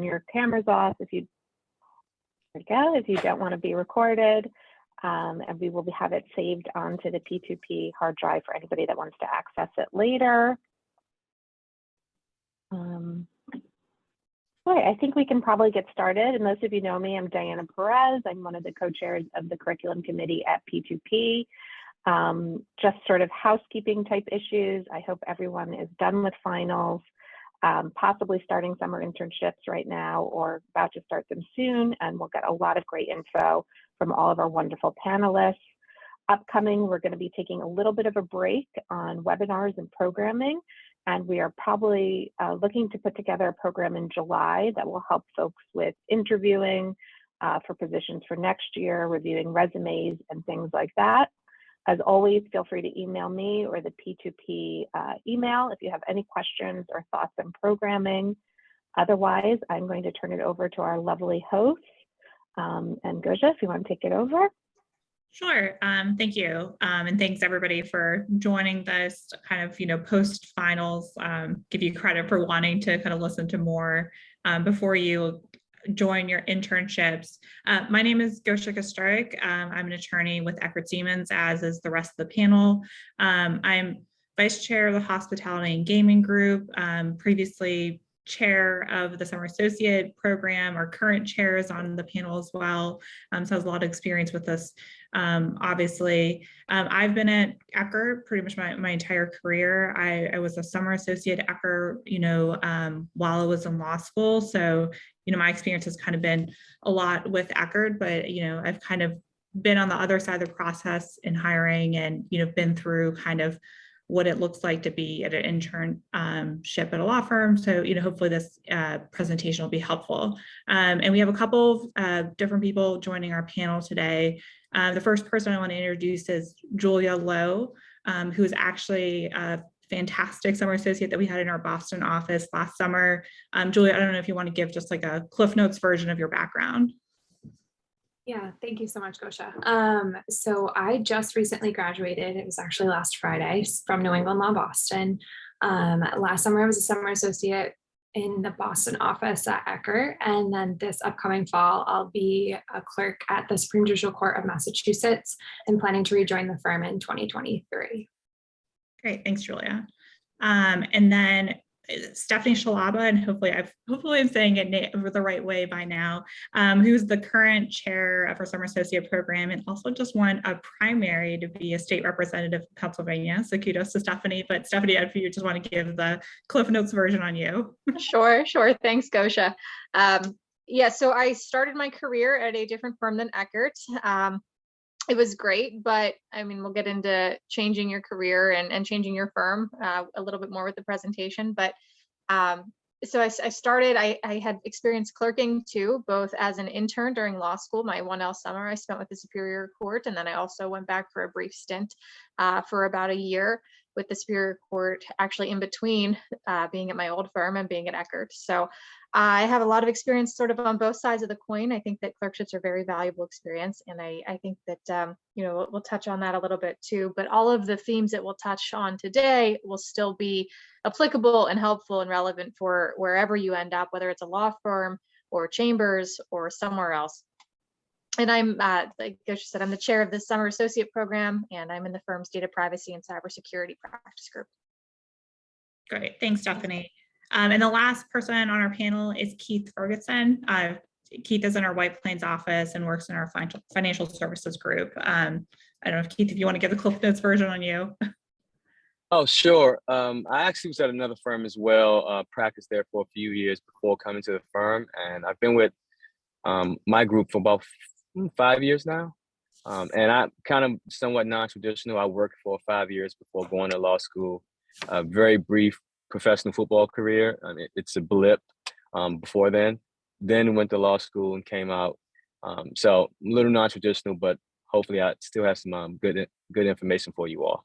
your cameras off if you don't want to be recorded, and we will have it saved onto the P2P hard drive for anybody that wants to access it later. Right, I think we can probably get started. And most of you know me, I'm Diana Perez. I'm one of the co-chairs of the curriculum committee at P2P. Just sort of housekeeping type issues. I hope everyone is done with finals, possibly starting summer internships right now or about to start them soon. And we'll get a lot of great info from all of our wonderful panelists. Upcoming, we're going to be taking a little bit of a break on webinars and programming. And we are probably looking to put together a program in July that will help folks with interviewing for positions for next year, reviewing resumes and things like that. As always, feel free to email me or the P2P email if you have any questions or thoughts on programming. Otherwise, I'm going to turn it over to our lovely host. And Gosha, if you want to take it over. Sure. Thank you. And thanks everybody for joining this kind of, post-finals, give you credit for wanting to kind of listen to more before you join your internships. My name is Gosha Kostrik. I'm an attorney with Eckert Seamans, as is the rest of the panel. I'm vice chair of the Hospitality and Gaming Group, previously chair of the Summer Associate Program, or current chairs on the panel as well. So has a lot of experience with this. Obviously, I've been at Eckert pretty much my entire career. I was a summer associate at Eckert, while I was in law school. So, my experience has kind of been a lot with Eckert, but, I've kind of been on the other side of the process in hiring and, been through kind of what it looks like to be at an internship at a law firm. So, hopefully this presentation will be helpful. And we have a couple of different people joining our panel today. The first person I want to introduce is Julia Lowe, who is actually a fantastic summer associate that we had in our Boston office last summer. Julia, I don't know if you want to give just like a Cliff Notes version of your background. Yeah, thank you so much, Gosha. So I just recently graduated. It was actually last Friday from New England Law Boston. Last summer, I was a summer associate in the Boston office at Eckert. And then this upcoming fall, I'll be a clerk at the Supreme Judicial Court of Massachusetts and planning to rejoin the firm in 2023. Great, thanks, Julia. And then Stephanie Shalaba, and hopefully I'm saying it the right way by now, who's the current chair of our Summer Associate Program and also just won a primary to be a state representative of Pennsylvania. So kudos to Stephanie. But Stephanie, if you just want to give the Cliff Notes version on you. Sure. Thanks, Gosha. So I started my career at a different firm than Eckert. It was great, but I mean, we'll get into changing your career and changing your firm a little bit more with the presentation. But so I started, I had experienced clerking too, both as an intern during law school. My 1L summer I spent with the Superior Court, and then I also went back for a brief stint for about a year with the Superior Court, actually in between being at my old firm and being at Eckert. So I have a lot of experience sort of on both sides of the coin. I think that clerkships are very valuable experience. And I think that, we'll touch on that a little bit too, but all of the themes that we'll touch on today will still be applicable and helpful and relevant for wherever you end up, whether it's a law firm or chambers or somewhere else. And I'm, like Gosha said, I'm the chair of the Summer Associate Program, and I'm in the firm's Data Privacy and Cybersecurity Practice Group. Great, thanks, Stephanie. And the last person on our panel is Keith Ferguson. Keith is in our White Plains office and works in our financial services group. I don't know if Keith, if you want to give the Cliff Notes version on you. Oh, sure. I actually was at another firm as well, practiced there for a few years before coming to the firm. And I've been with my group for about 5 years now. And I'm kind of somewhat non-traditional. I worked for 5 years before going to law school, a very brief professional football career. It's a blip before then went to law school and came out. So a little non-traditional, but hopefully I still have some good information for you all.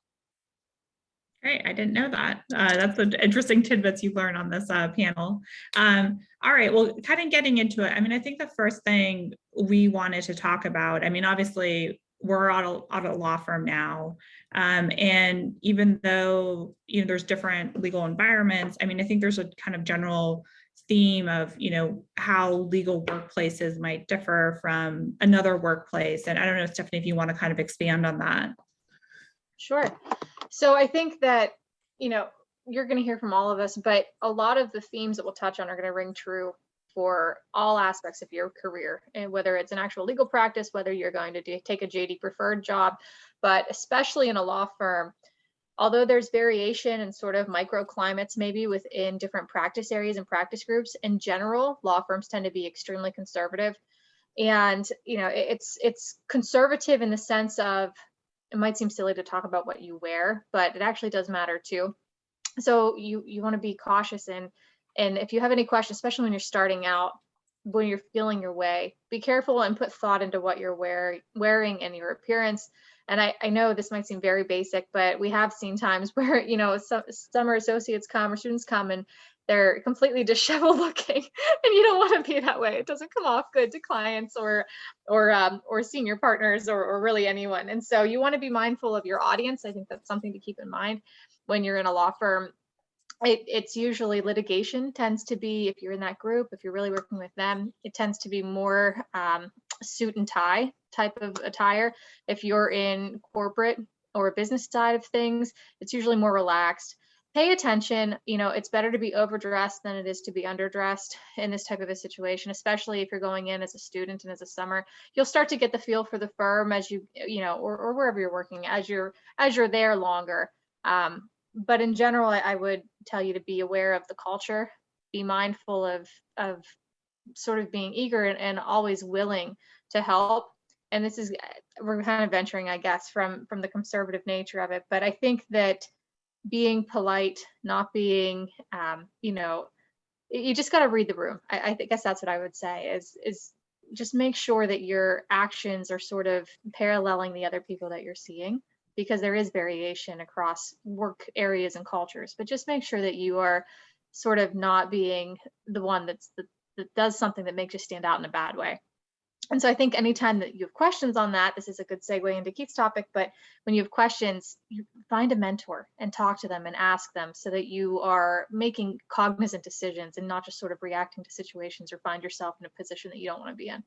Great, I didn't know that. That's the interesting tidbits you learn on this panel. All right, well, kind of getting into it. I mean, I think the first thing we wanted to talk about, I mean, obviously we're at a law firm now. And even though, there's different legal environments, I mean, I think there's a kind of general theme of, you know, how legal workplaces might differ from another workplace. And I don't know, Stephanie, if you want to kind of expand on that. Sure. So I think that, you know, you're going to hear from all of us, but a lot of the themes that we'll touch on are going to ring true for all aspects of your career, and whether it's an actual legal practice, whether you're going to take a JD preferred job, but especially in a law firm, although there's variation and sort of microclimates maybe within different practice areas and practice groups, in general, law firms tend to be extremely conservative. And, you know, it's conservative in the sense of, it might seem silly to talk about what you wear, but it actually does matter too. So you want to be cautious, and if you have any questions, especially when you're starting out, when you're feeling your way, be careful and put thought into what you're wearing and your appearance. And I know this might seem very basic, but we have seen times where, you know, summer associates come or students come and they're completely disheveled looking, and you don't want to be that way. It doesn't come off good to clients or senior partners or really anyone. And so you want to be mindful of your audience. I think that's something to keep in mind when you're in a law firm. It's usually litigation tends to be, if you're in that group, if you're really working with them, it tends to be more suit and tie type of attire. If you're in corporate or business side of things, it's usually more relaxed. Pay attention. You know, it's better to be overdressed than it is to be underdressed in this type of a situation, especially if you're going in as a student and as a summer. You'll start to get the feel for the firm as you know, or wherever you're working, as you're there longer. But in general, I would tell you to be aware of the culture, be mindful of sort of being eager and always willing to help. And this is, we're kind of venturing, I guess, from the conservative nature of it. But I think that being polite, not being, you know, you just got to read the room. I guess that's what I would say is just make sure that your actions are sort of paralleling the other people that you're seeing, because there is variation across work areas and cultures, but just make sure that you are sort of not being the one that does something that makes you stand out in a bad way. And so I think anytime that you have questions on that, this is a good segue into Keith's topic, but when you have questions, you find a mentor and talk to them and ask them so that you are making cognizant decisions and not just sort of reacting to situations or find yourself in a position that you don't want to be in.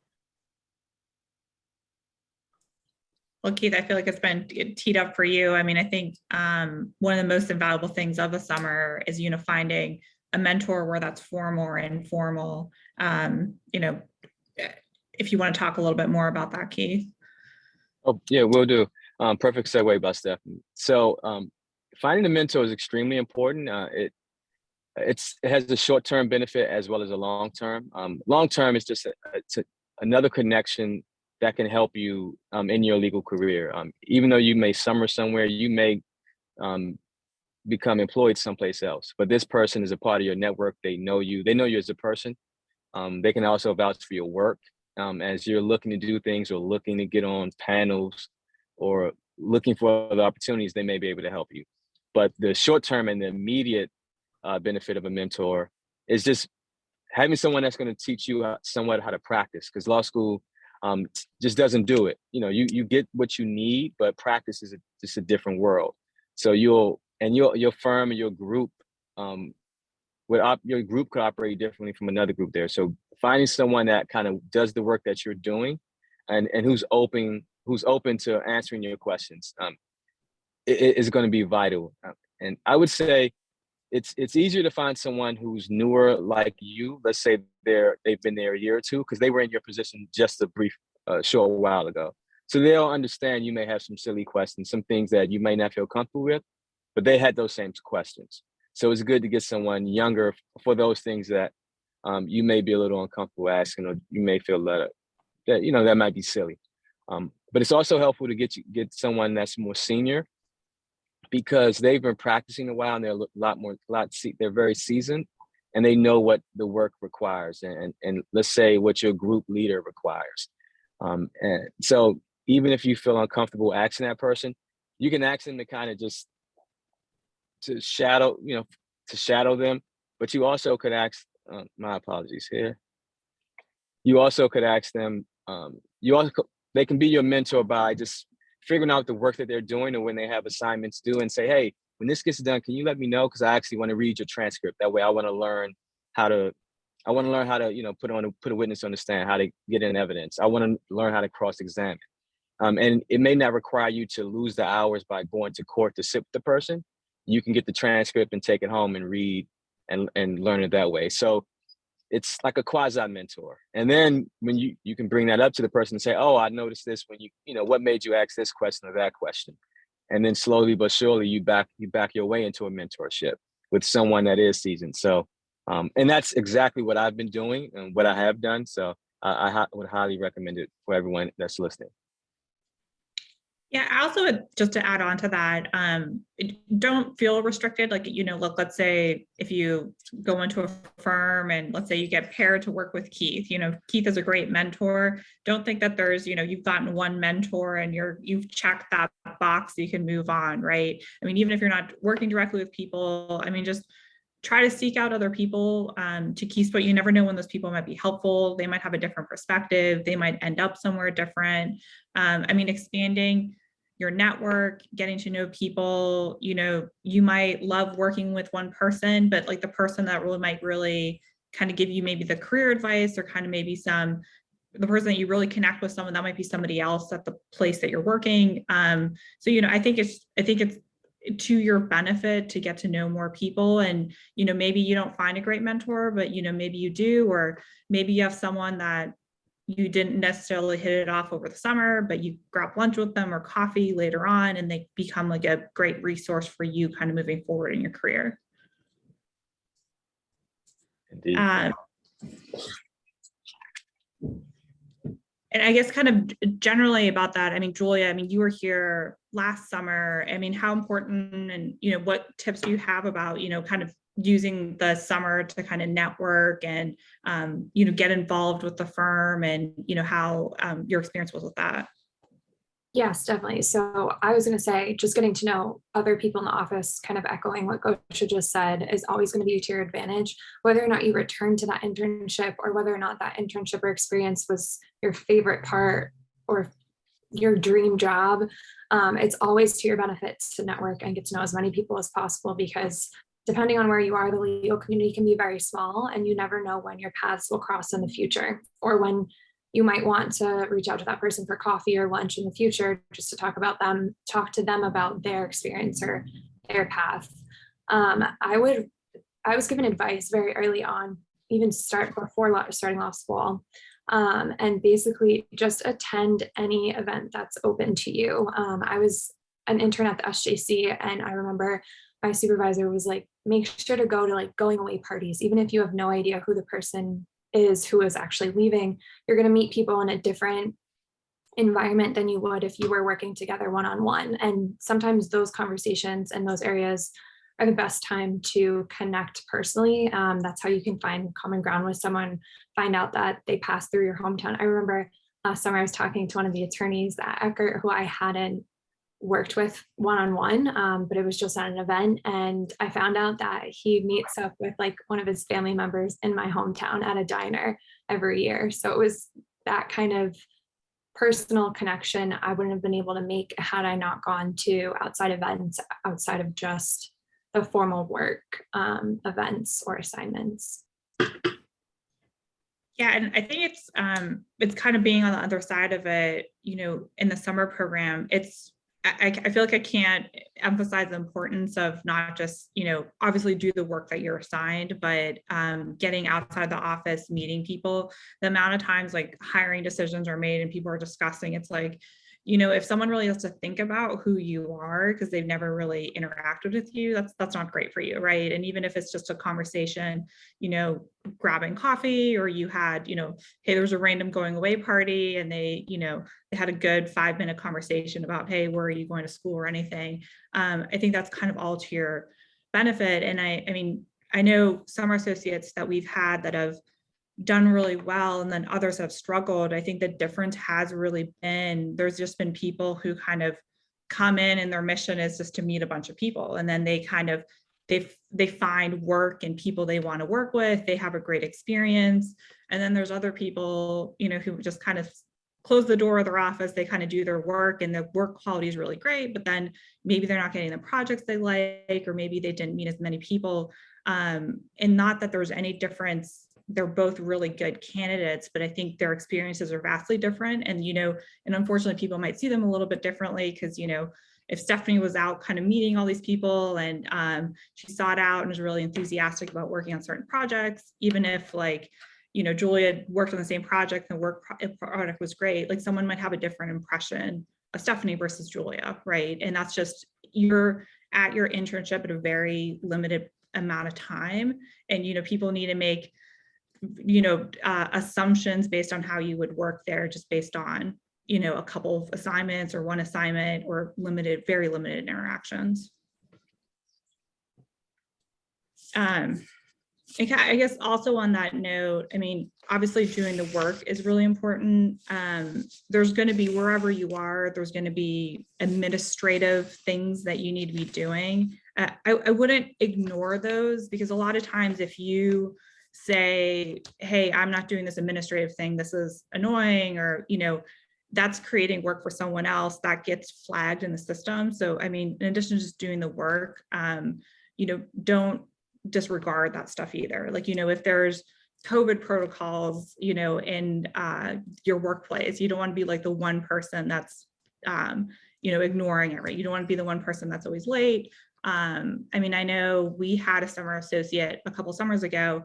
Well, Keith, I feel like it's been teed up for you. I mean, I think one of the most invaluable things of the summer is, you know, finding a mentor, where that's formal or informal. You know, if you want to talk a little bit more about that, Keith. Oh, yeah, will do. Perfect segue by Stephanie. So finding a mentor is extremely important. It has a short-term benefit as well as a long-term. Long-term is just another connection that can help you in your legal career. Even though you may summer somewhere, you may become employed someplace else, but this person is a part of your network. They know you as a person. They can also vouch for your work as you're looking to do things or looking to get on panels or looking for other opportunities. They may be able to help you. But the short-term and the immediate benefit of a mentor is just having someone that's going to teach you somewhat how to practice, because law school just doesn't do it. You know, you get what you need, but practice is just a different world. So your firm and your group, your group could operate differently from another group there. So finding someone that kind of does the work that you're doing, and who's open to answering your questions, is going to be vital. And I would say it's easier to find someone who's newer like you. Let's say they've been there a year or two, because they were in your position just a brief short while ago. So they'll understand you may have some silly questions, some things that you may not feel comfortable with, but they had those same questions. So it's good to get someone younger for those things that you may be a little uncomfortable asking, or you may feel that you know that might be silly. But it's also helpful to get someone that's more senior, because they've been practicing a while and they're they're very seasoned, and they know what the work requires, and let's say what your group leader requires. And so even if you feel uncomfortable asking that person, you can ask them to kind of just to shadow them, but you also could ask, my apologies here. You also could ask them, they can be your mentor by just figuring out the work that they're doing, or when they have assignments due, and say, hey, when this gets done, can you let me know? Because I actually want to read your transcript. That way I want to learn how to I want to learn how to, put a witness on the stand, how to get in evidence. I want to learn how to cross-examine. And it may not require you to lose the hours by going to court to sit with the person. You can get the transcript and take it home and read and learn it that way. So it's like a quasi mentor. And then when you can bring that up to the person and say, oh, I noticed this when what made you ask this question or that question? And then slowly but surely you back your way into a mentorship with someone that is seasoned. So, and that's exactly what I've been doing and what I have done. So I would highly recommend it for everyone that's listening. Yeah, I also would, just to add on to that, don't feel restricted. Like, look, let's say if you go into a firm and let's say you get paired to work with Keith, Keith is a great mentor. Don't think that there's, you've gotten one mentor and you've checked that box, so you can move on, right? I mean, even if you're not working directly with people, I mean, just try to seek out other people. To Keith's point, you never know when those people might be helpful. They might have a different perspective. They might end up somewhere different. I mean, expanding your network, getting to know people, you might love working with one person, but like the person that might really kind of give you maybe the career advice or kind of maybe the person that you really connect with, someone that might be somebody else at the place that you're working. So, I think it's to your benefit to get to know more people, and, maybe you don't find a great mentor, but, maybe you do, or maybe you have someone that you didn't necessarily hit it off over the summer, but you grab lunch with them or coffee later on, and they become like a great resource for you kind of moving forward in your career. Indeed. And I guess kind of generally about that, I mean, Julia, I mean, you were here last summer. I mean, how important and, what tips do you have about, kind of using the summer to kind of network and, get involved with the firm, and, how your experience was with that? Yes, definitely. So I was going to say, just getting to know other people in the office, kind of echoing what Gosha just said, is always going to be to your advantage, whether or not you return to that internship or whether or not that internship or experience was your favorite part or your dream job. It's always to your benefit to network and get to know as many people as possible, because depending on where you are, the legal community can be very small, and you never know when your paths will cross in the future, or when you might want to reach out to that person for coffee or lunch in the future, just to talk to them about their experience or their path. I was given advice very early on, even before starting law school, and basically just attend any event that's open to you. I was an intern at the SJC, and I remember my supervisor was like, make sure to go to like going away parties, even if you have no idea who the person is who is actually leaving. You're going to meet people in a different environment than you would if you were working together one-on-one. And sometimes those conversations and those areas are the best time to connect personally. That's how you can find common ground with someone, find out that they passed through your hometown. I remember last summer I was talking to one of the attorneys at Eckert who I hadn't worked with one-on-one, but it was just at an event, and I found out that he meets up with like one of his family members in my hometown at a diner every year. So it was that kind of personal connection I wouldn't have been able to make had I not gone to outside events outside of just the formal work events or assignments. Yeah, and I think it's kind of being on the other side of it, in the summer program. I feel like I can't emphasize the importance of not just, obviously do the work that you're assigned, but getting outside the office, meeting people. The amount of times like hiring decisions are made and people are discussing, it's like, if someone really has to think about who you are because they've never really interacted with you, that's not great for you, right? And even if it's just a conversation, grabbing coffee, or you had, hey, there was a random going away party and they had a good 5-minute conversation about, hey, where are you going to school or anything. I think that's kind of all to your benefit. And I mean, I know summer associates that we've had that have done really well, and then others have struggled. I think the difference has really been, there's just been people who kind of come in and their mission is just to meet a bunch of people. And then they kind of, they find work and people they want to work with, they have a great experience. And then there's other people, who just kind of close the door of their office, they kind of do their work and the work quality is really great, but then maybe they're not getting the projects they like, or maybe they didn't meet as many people. And not that there's any difference they're both really good candidates, but I think their experiences are vastly different. And, and unfortunately people might see them a little bit differently because, if Stephanie was out kind of meeting all these people and she sought out and was really enthusiastic about working on certain projects, even if Julia worked on the same project and the work product was great, like someone might have a different impression of Stephanie versus Julia, right? And that's just, you're at your internship at a very limited amount of time, and people need to make assumptions based on how you would work there, just based on a couple of assignments or one assignment or very limited interactions. I guess also on that note, I mean, obviously doing the work is really important. There's going to be, wherever you are, there's going to be administrative things that you need to be doing. I wouldn't ignore those, because a lot of times if you say, hey, I'm not doing this administrative thing, this is annoying, or, that's creating work for someone else, that gets flagged in the system. So, I mean, in addition to just doing the work, don't disregard that stuff either. Like, if there's COVID protocols, in your workplace, you don't want to be like the one person that's, ignoring it, right? You don't want to be the one person that's always late. I mean, I know we had a summer associate a couple summers ago,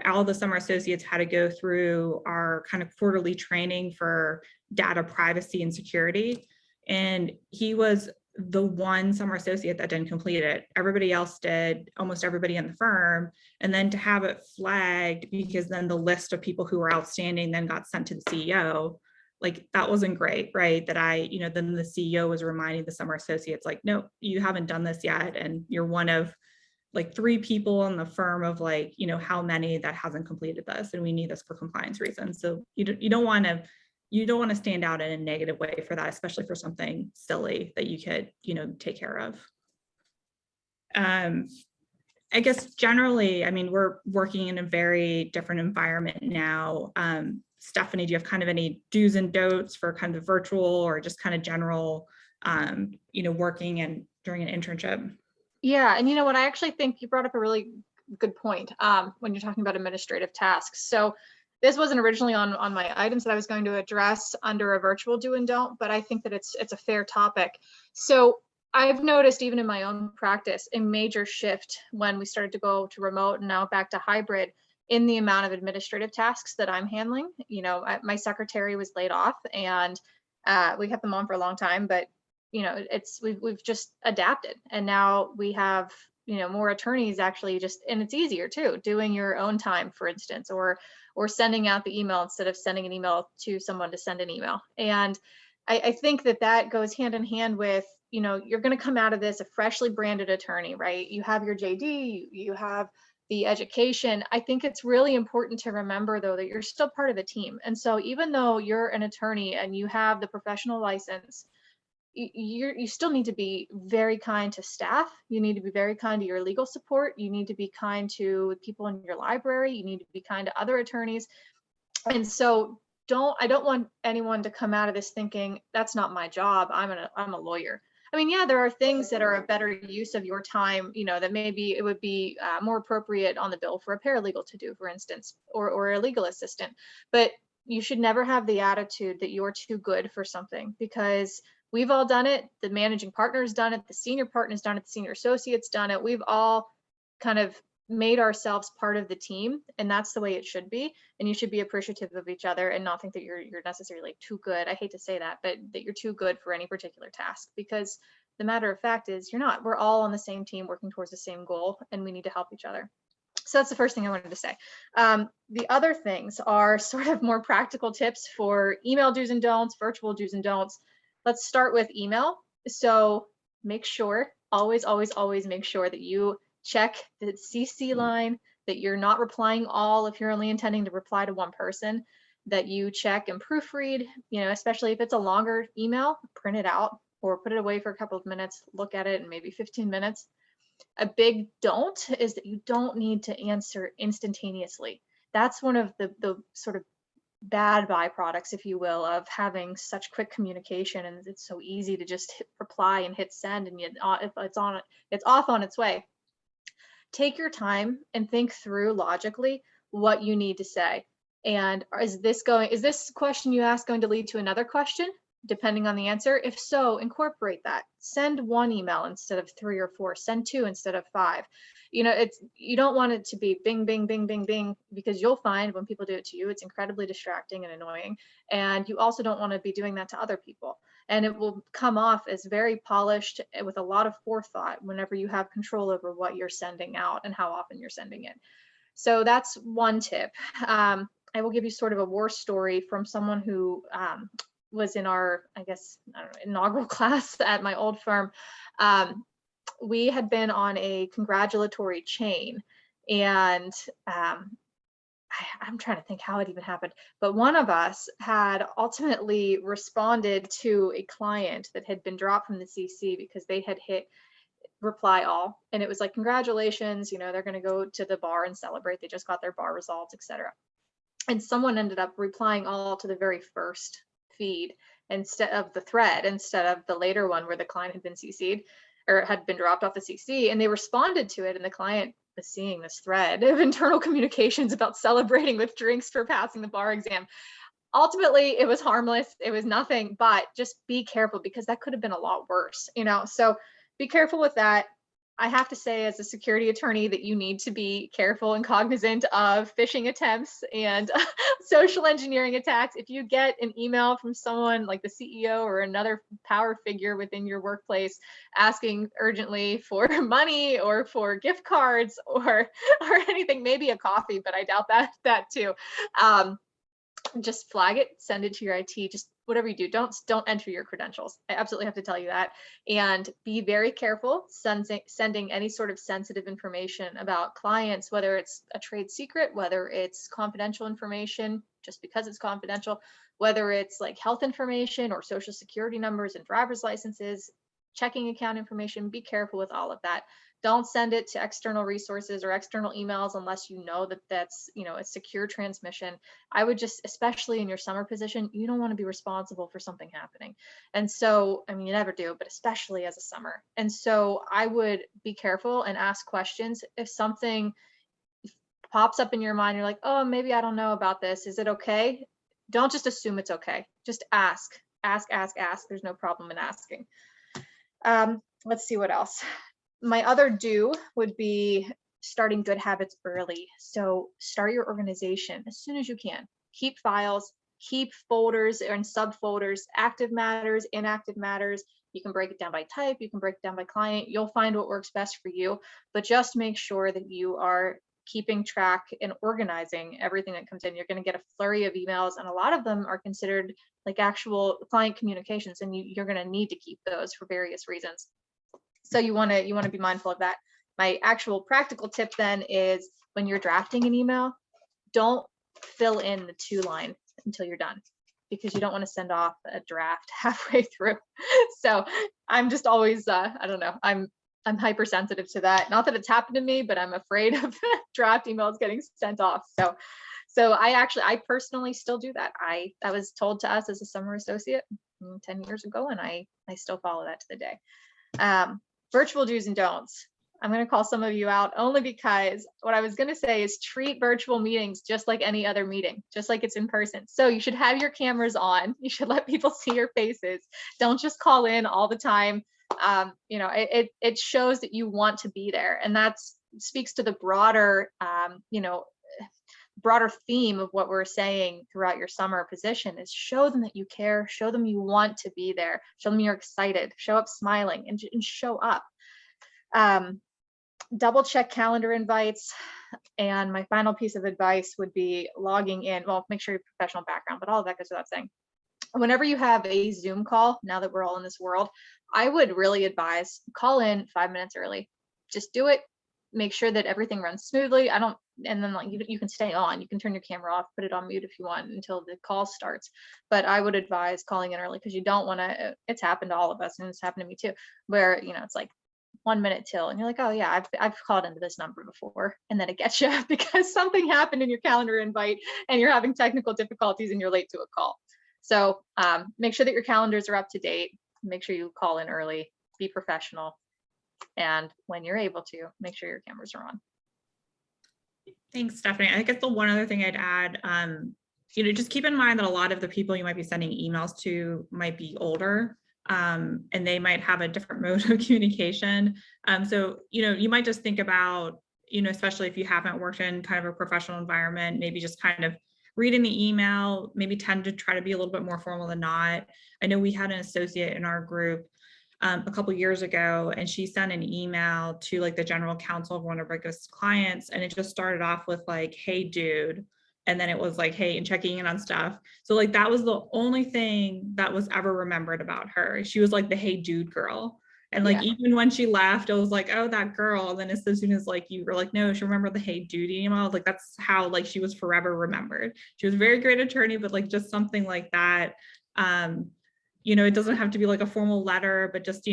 all the summer associates had to go through our kind of quarterly training for data privacy and security. And he was the one summer associate that didn't complete it. Everybody else did, almost everybody in the firm. And then to have it flagged, because then the list of people who were outstanding then got sent to the CEO, like that wasn't great, right? That then the CEO was reminding the summer associates, like, no, you haven't done this yet. And you're one of like 3 people in the firm of like, how many that hasn't completed this, and we need this for compliance reasons. So you don't want to stand out in a negative way for that, especially for something silly that you could, take care of. I guess generally, I mean, we're working in a very different environment now. Stephanie, do you have kind of any do's and don'ts for kind of virtual or just kind of general, working and during an internship? Yeah, and you know what, I actually think you brought up a really good point when you're talking about administrative tasks. So this wasn't originally on my items that I was going to address under a virtual do and don't, but I think that it's a fair topic. So I've noticed even in my own practice a major shift when we started to go to remote and now back to hybrid in the amount of administrative tasks that I'm handling. My secretary was laid off, and we kept them on for a long time, but we've just adapted, and now we have more attorneys actually and it's easier too, doing your own time, for instance, or sending out the email instead of sending an email to someone to send an email. And I think that goes hand in hand with, you're going to come out of this a freshly branded attorney, right? You have your JD, you have the education. I think it's really important to remember though that you're still part of the team. And so even though you're an attorney and you have the professional license, you still need to be very kind to staff. You need to be very kind to your legal support. You need to be kind to people in your library. You need to be kind to other attorneys. And so I don't want anyone to come out of this thinking that's not my job. I'm a lawyer. I mean, yeah, there are things that are a better use of your time, that maybe it would be more appropriate on the bill for a paralegal to do, for instance, or a legal assistant. But you should never have the attitude that you're too good for something, because we've all done it. The managing partner's done it. The senior partner's done it. The senior associate's done it. We've all kind of made ourselves part of the team, and that's the way it should be. And you should be appreciative of each other and not think that you're necessarily too good. I hate to say that, but that you're too good for any particular task, because the matter of fact is you're not. We're all on the same team working towards the same goal, and we need to help each other. So that's the first thing I wanted to say. The other things are sort of more practical tips for email do's and don'ts, virtual do's and don'ts. Let's start with email. So make sure, always make sure that you check the CC line, that you're not replying all if you're only intending to reply to one person, that you check and proofread, especially if it's a longer email, print it out or put it away for a couple of minutes, look at it in maybe 15 minutes. A big don't is that you don't need to answer instantaneously. That's one of the sort of bad byproducts, if you will, of having such quick communication, and it's so easy to just reply and hit send, and if it's off on its way. Take your time and think through logically what you need to say. And is this question you ask going to lead to another question, depending on the answer? If so, incorporate that. Send 1 email instead of 3 or 4, send 2 instead of 5. You don't want it to be bing, bing, bing, bing, bing, because you'll find when people do it to you, it's incredibly distracting and annoying. And you also don't want to be doing that to other people. And it will come off as very polished with a lot of forethought whenever you have control over what you're sending out and how often you're sending it. So that's one tip. I will give you sort of a war story from someone who was in our, inaugural class at my old firm. We had been on a congratulatory chain, and I'm trying to think how it even happened, but one of us had ultimately responded to a client that had been dropped from the CC because they had hit reply all, and it was like, congratulations, they're going to go to the bar and celebrate, they just got their bar results, etc. And someone ended up replying all to the very first feed instead of the thread, instead of the later one where the client had been CC'd or had been dropped off the CC, and they responded to it, and the client was seeing this thread of internal communications about celebrating with drinks for passing the bar exam. Ultimately, it was harmless. It was nothing, but just be careful, because that could have been a lot worse, so be careful with that. I have to say, as a security attorney, that you need to be careful and cognizant of phishing attempts and social engineering attacks. If you get an email from someone like the CEO or another power figure within your workplace asking urgently for money or for gift cards or anything, maybe a coffee, but I doubt that too. Just flag it, send it to your IT, just whatever you do, don't enter your credentials. I absolutely have to tell you that. And be very careful sending any sort of sensitive information about clients, whether it's a trade secret, whether it's confidential information, just because it's confidential, whether it's like health information or social security numbers and driver's licenses, checking account information. Be careful with all of that. Don't send it to external resources or external emails unless you know that that's, a secure transmission. I would just, especially in your summer position, you don't want to be responsible for something happening. And so, you never do, but especially as a summer. And so I would be careful and ask questions. If something pops up in your mind, you're like, oh, maybe I don't know about this. Is it okay? Don't just assume it's okay. Just ask. There's no problem in asking. Let's see what else. My other do would be starting good habits early. So start your organization as soon as you can. Keep files, keep folders and subfolders, active matters, inactive matters. You can break it down by type, you can break it down by client. You'll find what works best for you, but just make sure that you are keeping track and organizing everything that comes in. You're going to get a flurry of emails, and a lot of them are considered like actual client communications, and you're going to need to keep those for various reasons. So you want to be mindful of that. My actual practical tip then is, when you're drafting an email, don't fill in the 2-line until you're done, because you don't want to send off a draft halfway through. So I'm just always, I don't know, I'm hypersensitive to that. Not that it's happened to me, but I'm afraid of draft emails getting sent off. So I personally still do that. That was told to us as a summer associate 10 years ago, and I still follow that to the day. Virtual do's and don'ts. I'm going to call some of you out only because what I was going to say is treat virtual meetings just like any other meeting, just like it's in person. So you should have your cameras on. You should let people see your faces. Don't just call in all the time. It shows that you want to be there, and that speaks to the broader, broader theme of what we're saying throughout your summer position is show them that you care, show them you want to be there, show them you're excited, show up smiling, and show up. Double check calendar invites. And my final piece of advice would be logging in. Well, make sure your professional background, but all of that goes without saying. Whenever you have a Zoom call, now that we're all in this world, I would really advise call in 5 minutes early. Just do it. Make sure that everything runs smoothly. And then you can stay on. You can turn your camera off, put it on mute if you want until the call starts. But I would advise calling in early, because you don't want to. It's happened to all of us, and it's happened to me too, where it's like 1 minute till, and you're like, oh yeah, I've called into this number before, and then it gets you because something happened in your calendar invite, and you're having technical difficulties, and you're late to a call. So make sure that your calendars are up to date. Make sure you call in early. Be professional. And when you're able to, make sure your cameras are on. Thanks, Stephanie. I guess the one other thing I'd add, just keep in mind that a lot of the people you might be sending emails to might be older, and they might have a different mode of communication. So, you might just think about, especially if you haven't worked in kind of a professional environment, maybe just kind of reading the email, maybe tend to try to be a little bit more formal than not. I know we had an associate in our group a couple of years ago, and she sent an email to like the general counsel of one of our biggest clients, and it just started off with like, "Hey, dude," and then it was like, "Hey," and checking in on stuff. So like that was the only thing that was ever remembered about her. She was like the "Hey, dude" girl. And like, even when she left, it was like, "Oh, that girl." And then as soon as like you were like, "No, she remembered the "Hey, dude" email," like that's how like she was forever remembered. She was a very great attorney, but like just something like that. It doesn't have to be like a formal letter, but just,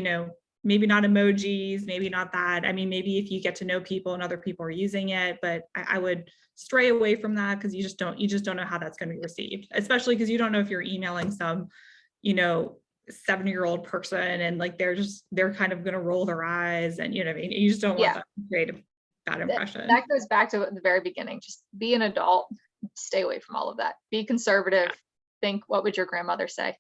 maybe not emojis, maybe not that. I mean, maybe if you get to know people and other people are using it, but I would stray away from that because you just don't know how that's going to be received, especially because you don't know if you're emailing some, 70-year-old person and like they're kind of going to roll their eyes and what I mean. You just don't want that to create a bad impression. That goes back to the very beginning. Just be an adult, stay away from all of that. Be conservative. Think, what would your grandmother say?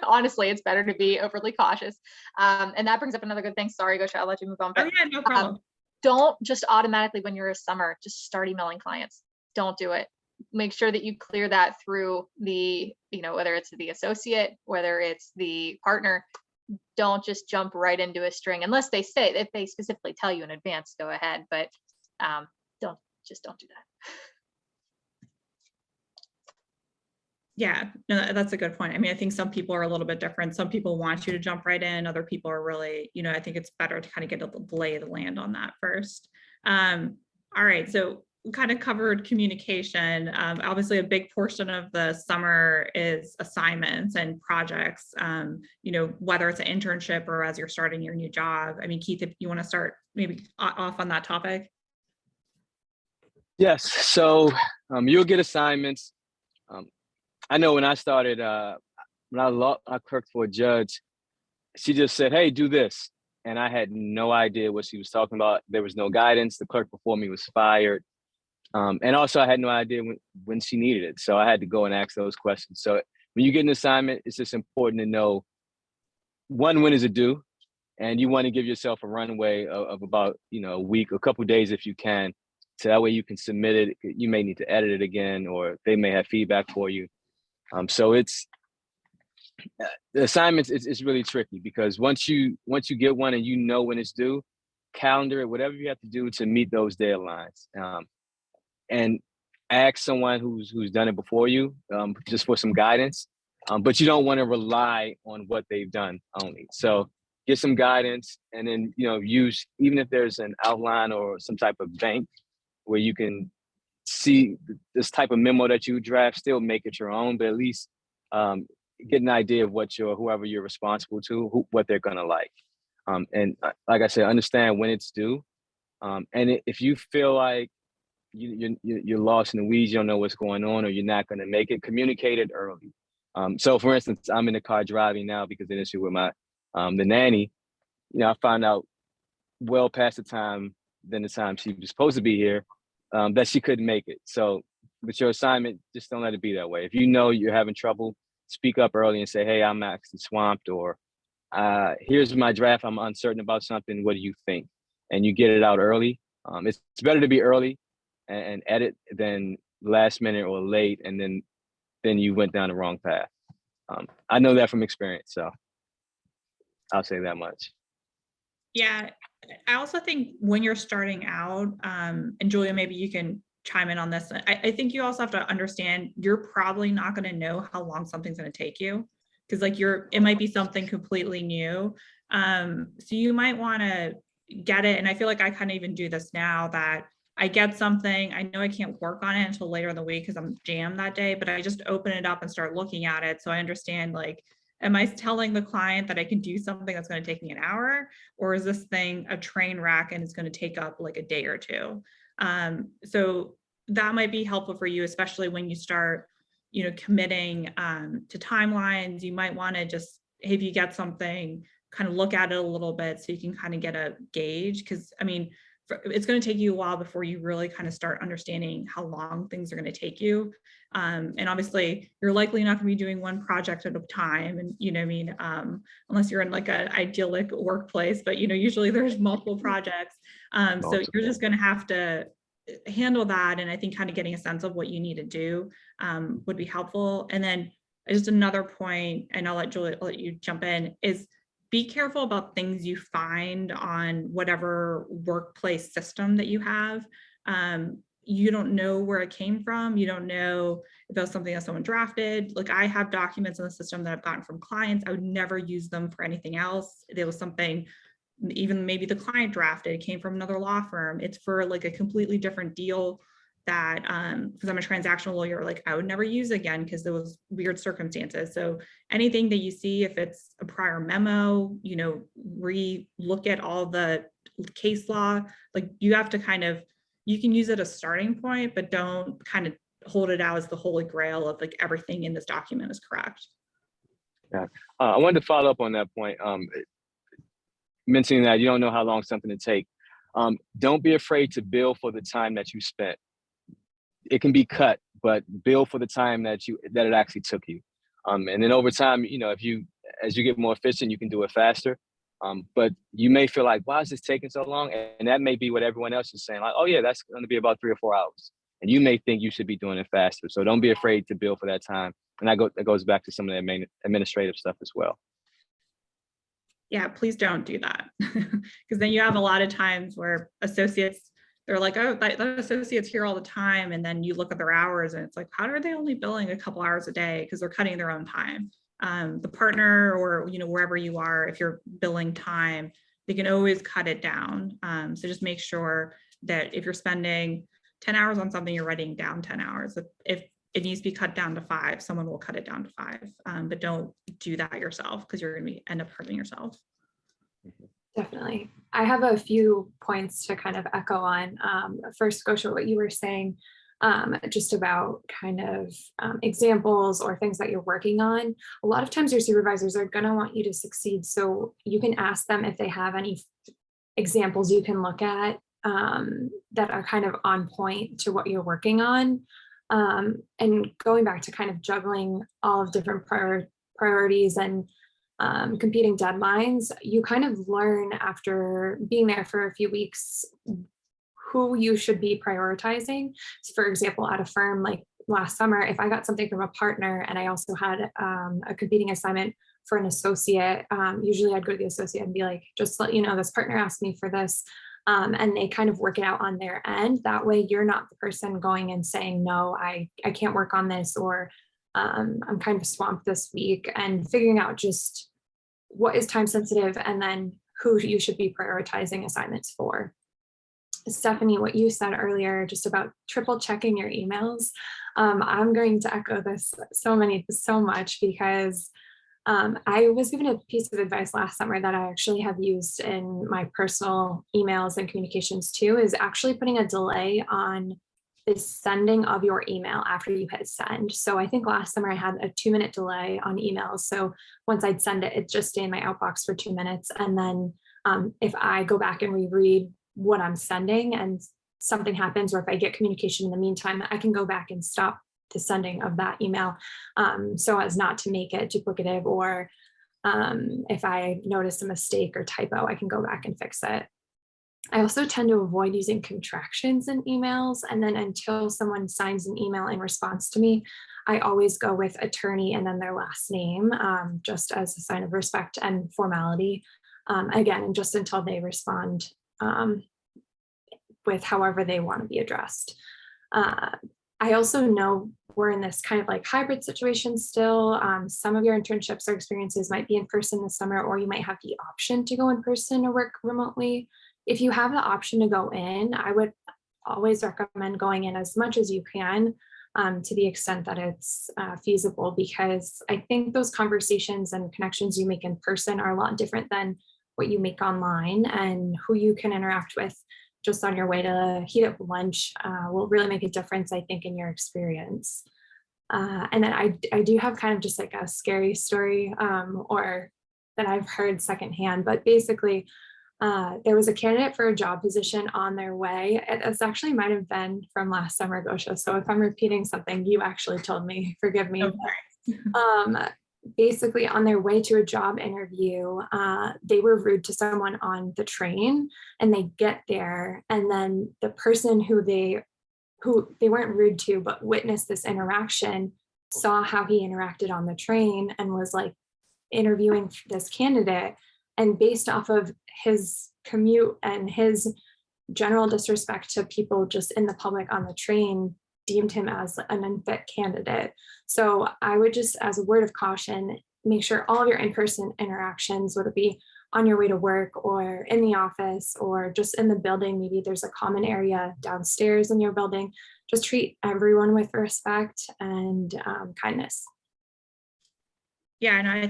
Honestly, it's better to be overly cautious. And that brings up another good thing. Sorry, Gosha, I'll let you move on. But, no problem. Don't just automatically, when you're a summer, just start emailing clients. Don't do it. Make sure that you clear that through the, whether it's the associate, whether it's the partner. Don't just jump right into a string unless they say, if they specifically tell you in advance, go ahead. But don't do that. Yeah, no, that's a good point. I mean, I think some people are a little bit different. Some people want you to jump right in. Other people are really, I think it's better to kind of get a lay of the land on that first. All right, so we kind of covered communication. Obviously, a big portion of the summer is assignments and projects, whether it's an internship or as you're starting your new job. I mean, Keith, if you want to start maybe off on that topic. Yes, so you'll get assignments. I know when I started, when I clerked for a judge, she just said, "Hey, do this." And I had no idea what she was talking about. There was no guidance. The clerk before me was fired. And also I had no idea when she needed it. So I had to go and ask those questions. So when you get an assignment, it's just important to know, one, when is it due? And you want to give yourself a runway of about, a week, a couple of days if you can. So that way you can submit it. You may need to edit it again, or they may have feedback for you. So it's the assignments. It's really tricky because once you get one and when it's due, calendar it, whatever you have to do to meet those deadlines, and ask someone who's done it before you, just for some guidance. But you don't want to rely on what they've done only. So get some guidance, and then use, even if there's an outline or some type of bank where you can see this type of memo that you draft, still make it your own, but at least get an idea of what whoever you're responsible to, what they're gonna like. And like I said, understand when it's due. And if you feel like you're lost in the weeds, you don't know what's going on, or you're not gonna make it, communicate it early. So for instance, I'm in the car driving now because of an issue with my the nanny. I found out well past the time she was supposed to be here, that she couldn't make it. So with your assignment, just don't let it be that way. If you know you're having trouble, speak up early and say, "Hey, I'm actually swamped," or "Here's my draft. I'm uncertain about something. What do you think?" And you get it out early. It's better to be early and edit than last minute or late, and then you went down the wrong path. I know that from experience, so I'll say that much. Yeah, I also think when you're starting out, and Julia, maybe you can chime in on this. I think you also have to understand you're probably not going to know how long something's going to take you, because like it might be something completely new. So you might want to get it. And I feel like I kind of even do this now, that I get something, I know I can't work on it until later in the week because I'm jammed that day, but I just open it up and start looking at it. So I understand, like, am I telling the client that I can do something that's going to take me an hour, or is this thing a train wreck and it's going to take up like a day or two? So that might be helpful for you, especially when you start, committing to timelines. You might want to just, if you get something, kind of look at it a little bit so you can kind of get a gauge. Because I mean, it's going to take you a while before you really kind of start understanding how long things are going to take you. And obviously you're likely not going to be doing one project at a time, and you know what I mean, unless you're in like an idyllic workplace, but you know, usually there's multiple projects. So you're just going to have to handle that. And I think kind of getting a sense of what you need to do would be helpful. And then just another point, and I'll let you jump in, is be careful about things you find on whatever workplace system that you have. You don't know where it came from. You don't know if that was something that someone drafted. Like I have documents in the system that I've gotten from clients. I would never use them for anything else. There was something, even maybe the client drafted, it came from another law firm. It's for like a completely different deal that, because I'm a transactional lawyer, like I would never use again because there was weird circumstances. So anything that you see, if it's a prior memo, you know, re-look at all the case law, like you have to kind of, you can use it as a starting point, but don't kind of hold it out as the holy grail of like everything in this document is correct. Yeah, I wanted to follow up on that point. Mentioning that you don't know how long something to take. Don't be afraid to bill for the time that you spent. It can be cut, but bill for the time that it actually took you. And then over time, you know, as you get more efficient, you can do it faster. But you may feel like, why is this taking so long? And that may be what everyone else is saying, like, oh yeah, that's going to be about 3 or 4 hours. And you may think you should be doing it faster. So don't be afraid to bill for that time. And that goes back to some of the administrative stuff as well. Yeah, please don't do that. Because then you have a lot of times where associates, they're like, oh, that associate's here all the time. And then you look at their hours and it's like, how are they only billing a couple hours a day? Because they're cutting their own time. The partner, or, you know, wherever you are, if you're billing time, they can always cut it down. So just make sure that if you're spending 10 hours on something, you're writing down 10 hours. If it needs to be cut down to 5, someone will cut it down to 5. But don't do that yourself, because you're going to end up hurting yourself. Definitely. I have a few points to kind of echo on. First, Gosha, what you were saying, just about kind of examples or things that you're working on. A lot of times your supervisors are going to want you to succeed. So you can ask them if they have any examples you can look at that are kind of on point to what you're working on. And going back to kind of juggling all of different priorities and competing deadlines, you kind of learn after being there for a few weeks who you should be prioritizing. So for example, at a firm like last summer, if I got something from a partner and I also had a competing assignment for an associate, usually I'd go to the associate and be like, just let you know, this partner asked me for this. And they kind of work it out on their end. That way you're not the person going and saying, no, I can't work on this, or I'm kind of swamped this week, and figuring out just what is time sensitive and then who you should be prioritizing assignments for. Stephanie, what you said earlier, just about triple checking your emails. I'm going to echo this so much, because I was given a piece of advice last summer that I actually have used in my personal emails and communications too, is actually putting a delay on the sending of your email after you hit send. So I think last summer I had a 2-minute delay on emails. So once I'd send it, it'd just stay in my outbox for 2 minutes. And then if I go back and reread what I'm sending and something happens, or if I get communication in the meantime, I can go back and stop the sending of that email, so as not to make it duplicative, or if I notice a mistake or typo, I can go back and fix it. I also tend to avoid using contractions in emails, and then until someone signs an email in response to me, I always go with attorney and then their last name, just as a sign of respect and formality. Again, and just until they respond with however they want to be addressed. I also know we're in this kind of like hybrid situation still. Some of your internships or experiences might be in person this summer, or you might have the option to go in person or work remotely. If you have the option to go in, I would always recommend going in as much as you can, to the extent that it's feasible, because I think those conversations and connections you make in person are a lot different than what you make online, and who you can interact with just on your way to heat up lunch will really make a difference, I think, in your experience. And then I do have kind of just like a scary story, or that I've heard secondhand, but basically There was a candidate for a job position on their way. It actually might have been from last summer, Gosha. So if I'm repeating something you actually told me, forgive me. Okay. Basically on their way to a job interview, they were rude to someone on the train, and they get there, and then the person who they weren't rude to but witnessed this interaction saw how he interacted on the train and was like interviewing this candidate, and based off of his commute and his general disrespect to people just in the public on the train, deemed him as an unfit candidate. So I would just, as a word of caution, make sure all of your in-person interactions, whether it be on your way to work or in the office or just in the building, maybe there's a common area downstairs in your building, just treat everyone with respect and kindness. Yeah, and I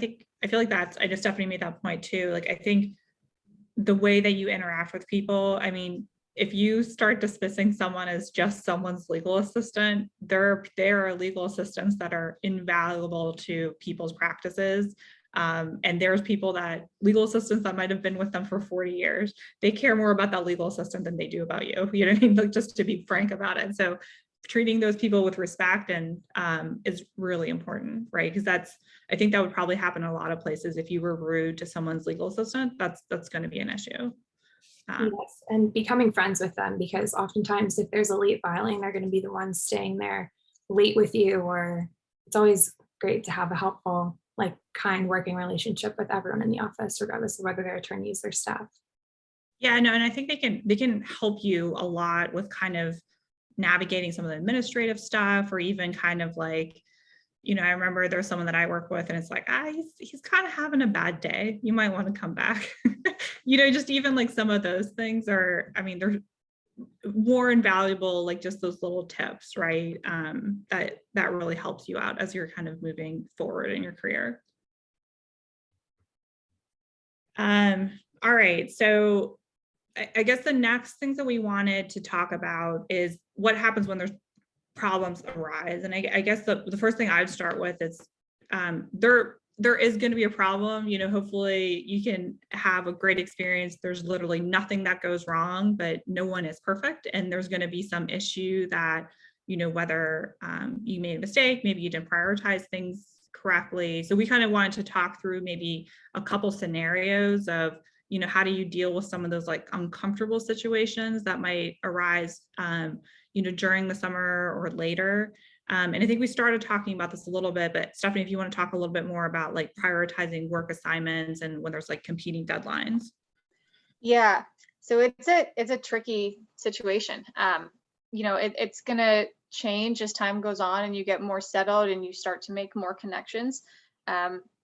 feel like I just definitely made that point too. Like, I think the way that you interact with people, I mean, if you start dismissing someone as just someone's legal assistant, there are legal assistants that are invaluable to people's practices. And there's legal assistants that might have been with them for 40 years. They care more about that legal assistant than they do about you. You know what I mean? Like, just to be frank about it. So treating those people with respect and is really important, right? Because I think that would probably happen in a lot of places. If you were rude to someone's legal assistant, that's going to be an issue. Yes, and becoming friends with them, because oftentimes if there's a late filing, they're going to be the ones staying there late with you, or it's always great to have a helpful, like, kind working relationship with everyone in the office, regardless of whether they're attorneys or staff. Yeah, no, and I think they can help you a lot with kind of navigating some of the administrative stuff, or even kind of like, you know, I remember there's someone that I work with and it's like, he's kind of having a bad day. You might want to come back. You know, just even like some of those things are, I mean, they're more invaluable, like just those little tips, right? That really helps you out as you're kind of moving forward in your career. All right, so I guess the next things that we wanted to talk about is what happens when there's problems arise. And I guess the first thing I'd start with is there is going to be a problem. You know, hopefully you can have a great experience. There's literally nothing that goes wrong, but no one is perfect. And there's going to be some issue that, you know, whether you made a mistake, maybe you didn't prioritize things correctly. So we kind of wanted to talk through maybe a couple scenarios of, you know, how do you deal with some of those like uncomfortable situations that might arise, you know, during the summer or later. And I think we started talking about this a little bit, but Stephanie, if you want to talk a little bit more about like prioritizing work assignments and when there's like competing deadlines. Yeah, so it's a tricky situation. You know, it's gonna change as time goes on and you get more settled and you start to make more connections,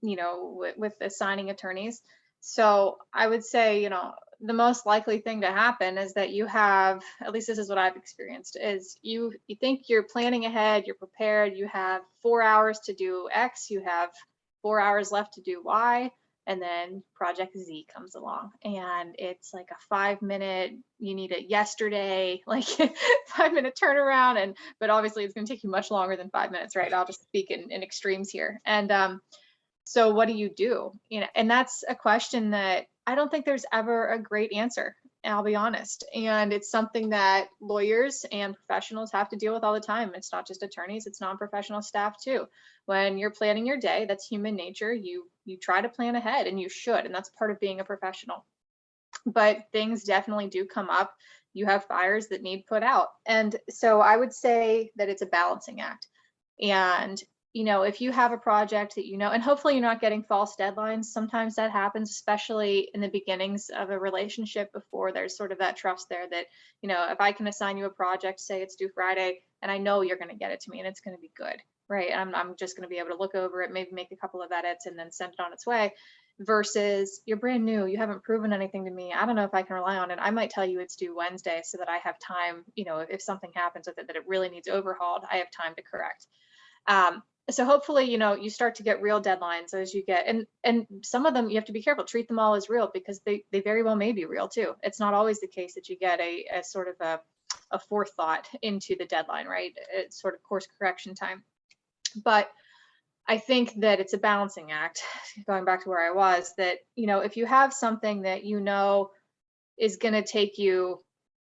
you know, with assigning attorneys. So I would say, you know, the most likely thing to happen is that you have, at least this is what I've experienced, is you think you're planning ahead, you're prepared, you have 4 hours to do X, you have 4 hours left to do Y, and then Project Z comes along and it's like a 5-minute, you need it yesterday, like 5-minute turnaround, but obviously it's going to take you much longer than 5 minutes, right? I'll just speak in extremes here. And so what do? You know, and that's a question that I don't think there's ever a great answer, I'll be honest. And it's something that lawyers and professionals have to deal with all the time. It's not just attorneys, it's non-professional staff too. When you're planning your day, that's human nature. You try to plan ahead, and you should, and that's part of being a professional. But things definitely do come up. You have fires that need put out. And so I would say that it's a balancing act. And you know, if you have a project that you know, and hopefully you're not getting false deadlines. Sometimes that happens, especially in the beginnings of a relationship, before there's sort of that trust there that, you know, if I can assign you a project, say it's due Friday, and I know you're going to get it to me and it's going to be good, right? I'm just going to be able to look over it, maybe make a couple of edits and then send it on its way, versus you're brand new, you haven't proven anything to me. I don't know if I can rely on it. I might tell you it's due Wednesday so that I have time, you know, if something happens with it that it really needs overhauled, I have time to correct. So hopefully, you know, you start to get real deadlines as you get, and some of them you have to be careful, treat them all as real, because they very well may be real too. It's not always the case that you get a sort of a forethought into the deadline, right? It's sort of course correction time. But I think that it's a balancing act, going back to where I was, that, you know, if you have something that you know is going to take you,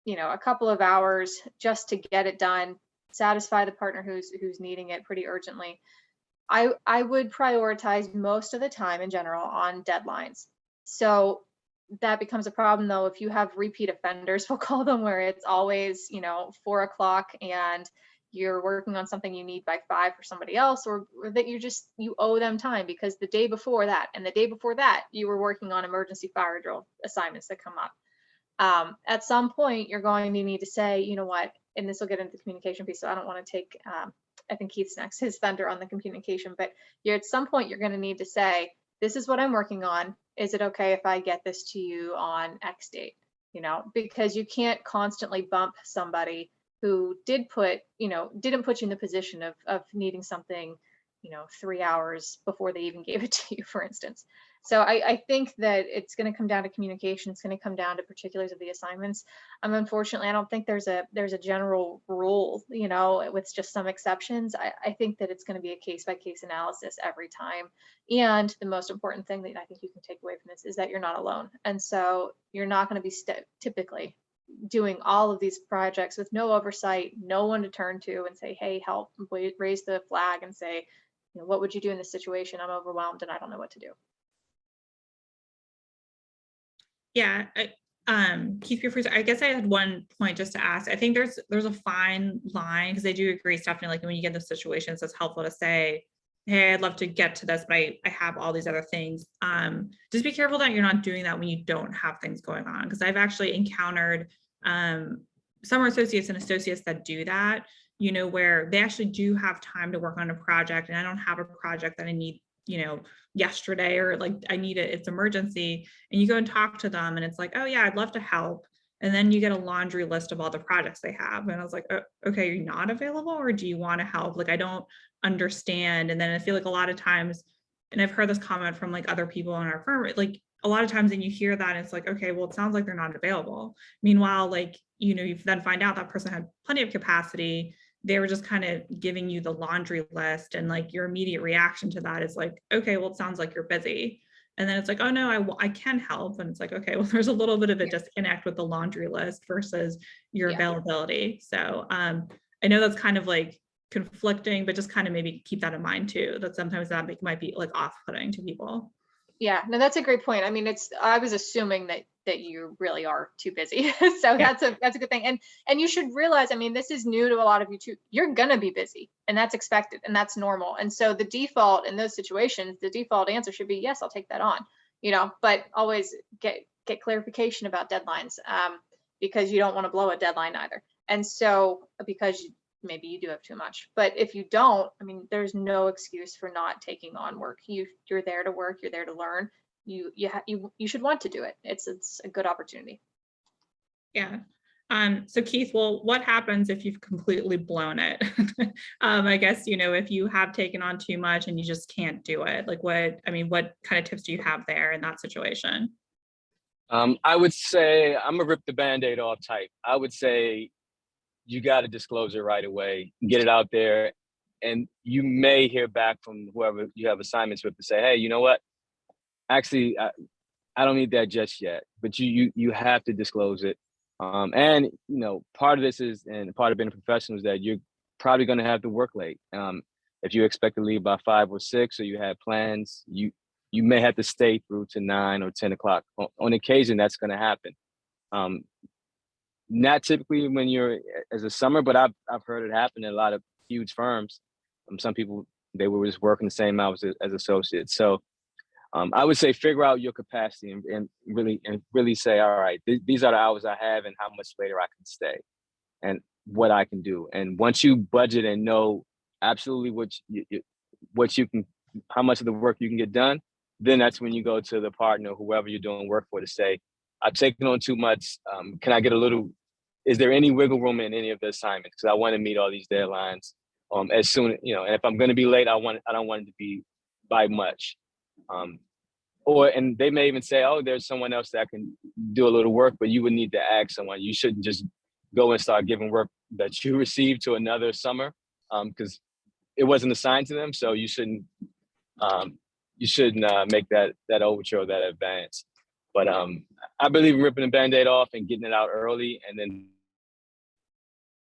a couple of hours just to get it done, satisfy the partner who's needing it pretty urgently. I would prioritize most of the time in general on deadlines. So that becomes a problem though if you have repeat offenders, we'll call them, where it's always 4 o'clock and you're working on something you need by 5 for somebody else, or that you owe them time because the day before that and the day before that you were working on emergency fire drill assignments that come up. At some point you're going to need to say, you know what, and this will get into the communication piece, so I don't want to take I think Keith's next, his thunder on the communication, but at some point you're going to need to say, this is what I'm working on. Is it okay if I get this to you on X date? Because you can't constantly bump somebody who didn't put you in the position of needing something, 3 hours before they even gave it to you, for instance. So I think that it's going to come down to communication. It's going to come down to particulars of the assignments. Unfortunately, I don't think there's a general rule, with just some exceptions. I think that it's going to be a case-by-case analysis every time. And the most important thing that I think you can take away from this is that you're not alone. And so you're not going to be typically doing all of these projects with no oversight, no one to turn to and say, hey, help, raise the flag and say, what would you do in this situation? I'm overwhelmed and I don't know what to do. Yeah, Keith, I guess I had one point just to ask. I think there's a fine line, because I do agree, Stephanie, like when you get in those situations, it's helpful to say, hey, I'd love to get to this, but I have all these other things. Just be careful that you're not doing that when you don't have things going on, because I've actually encountered summer associates and associates that do that, where they actually do have time to work on a project, and I don't have a project that I need, yesterday, or like I need it, it's emergency, and you go and talk to them and it's like, oh yeah, I'd love to help. And then you get a laundry list of all the projects they have. And I was like, oh, okay, you're not available, or do you want to help? Like, I don't understand. And then I feel like a lot of times, and I've heard this comment from like other people in our firm, like a lot of times when you hear that, it's like, okay, well, it sounds like they're not available. Meanwhile, like, you then find out that person had plenty of capacity. They were just kind of giving you the laundry list, and like your immediate reaction to that is like, okay, well, it sounds like you're busy. And then it's like, oh no, I can help. And it's like, okay, well, there's a little bit of a disconnect with the laundry list versus your availability. So I know that's kind of like conflicting, but just kind of maybe keep that in mind too, that sometimes that might be like off-putting to people. Yeah, no, that's a great point. I mean, I was assuming that you really are too busy. So that's a good thing. And you should realize, I mean, this is new to a lot of you too. You're gonna be busy, and that's expected and that's normal. And so the default in those situations, the default answer should be, yes, I'll take that on, but always get clarification about deadlines, because you don't want to blow a deadline either. And so because maybe you do have too much, but if you don't, I mean, there's no excuse for not taking on work. You're there to work, you're there to learn. You should want to do it. It's a good opportunity. Yeah. So Keith, well, what happens if you've completely blown it? I guess, if you have taken on too much and you just can't do it, like what kind of tips do you have there in that situation? I would say I'm a rip the Band-Aid off type. I would say you got to disclose it right away, get it out there, and you may hear back from whoever you have assignments with to say, hey, you know what? Actually, I don't need that just yet, but you have to disclose it. And part of this is, and part of being a professional is that you're probably going to have to work late. If you expect to leave by 5 or 6, or you have plans, you may have to stay through to 9 or 10 o'clock. On occasion, that's going to happen. Not typically when you're as a summer, but I've heard it happen in a lot of huge firms. Some people, they were just working the same hours as associates. So I would say figure out your capacity and really say, all right, these are the hours I have and how much later I can stay and what I can do. And once you budget and know absolutely what you can, how much of the work you can get done, then that's when you go to the partner, whoever you're doing work for, to say, I've taken on too much. Can I get is there any wiggle room in any of the assignments? Because I want to meet all these deadlines as soon, and if I'm going to be late, I don't want it to be by much. And they may even say, oh, there's someone else that can do a little work, but you would need to ask someone. You shouldn't just go and start giving work that you received to another summer, because it wasn't assigned to them. So you shouldn't make that overture or that advance. But I believe in ripping the Band-Aid off and getting it out early, and then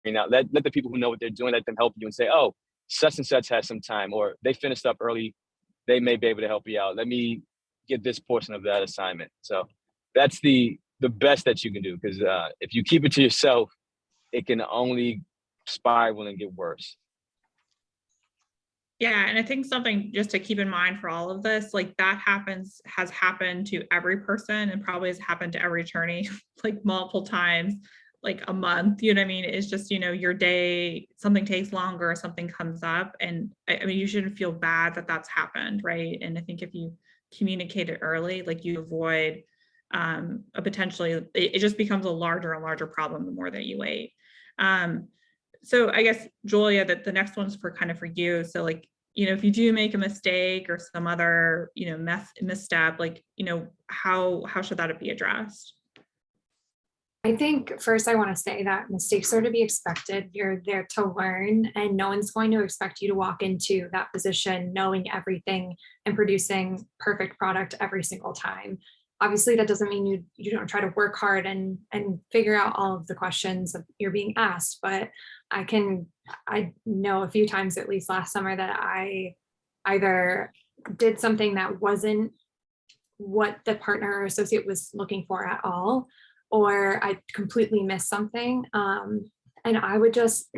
let the people who know what they're doing, let them help you and say, oh, such and such has some time, or they finished up early, they may be able to help you out. Let me get this portion of that assignment. So that's the best that you can do, because if you keep it to yourself, it can only spiral and get worse. Yeah, and I think something just to keep in mind for all of this, like that has happened to every person and probably has happened to every attorney like multiple times, like a month, you know what I mean? It's just, your day, something takes longer, something comes up. And I mean, you shouldn't feel bad that that's happened, right? And I think if you communicate it early, like you avoid a potentially, it just becomes a larger and larger problem the more that you wait. So I guess, Julia, that the next one's for you. So like, if you do make a mistake or some other, misstep, like, how should that be addressed? I think first I want to say that mistakes are to be expected. You're there to learn, and no one's going to expect you to walk into that position knowing everything and producing perfect product every single time. Obviously, that doesn't mean you don't try to work hard and figure out all of the questions that you're being asked. But I know a few times, at least last summer, that I either did something that wasn't what the partner or associate was looking for at all, or I completely missed something. And I would just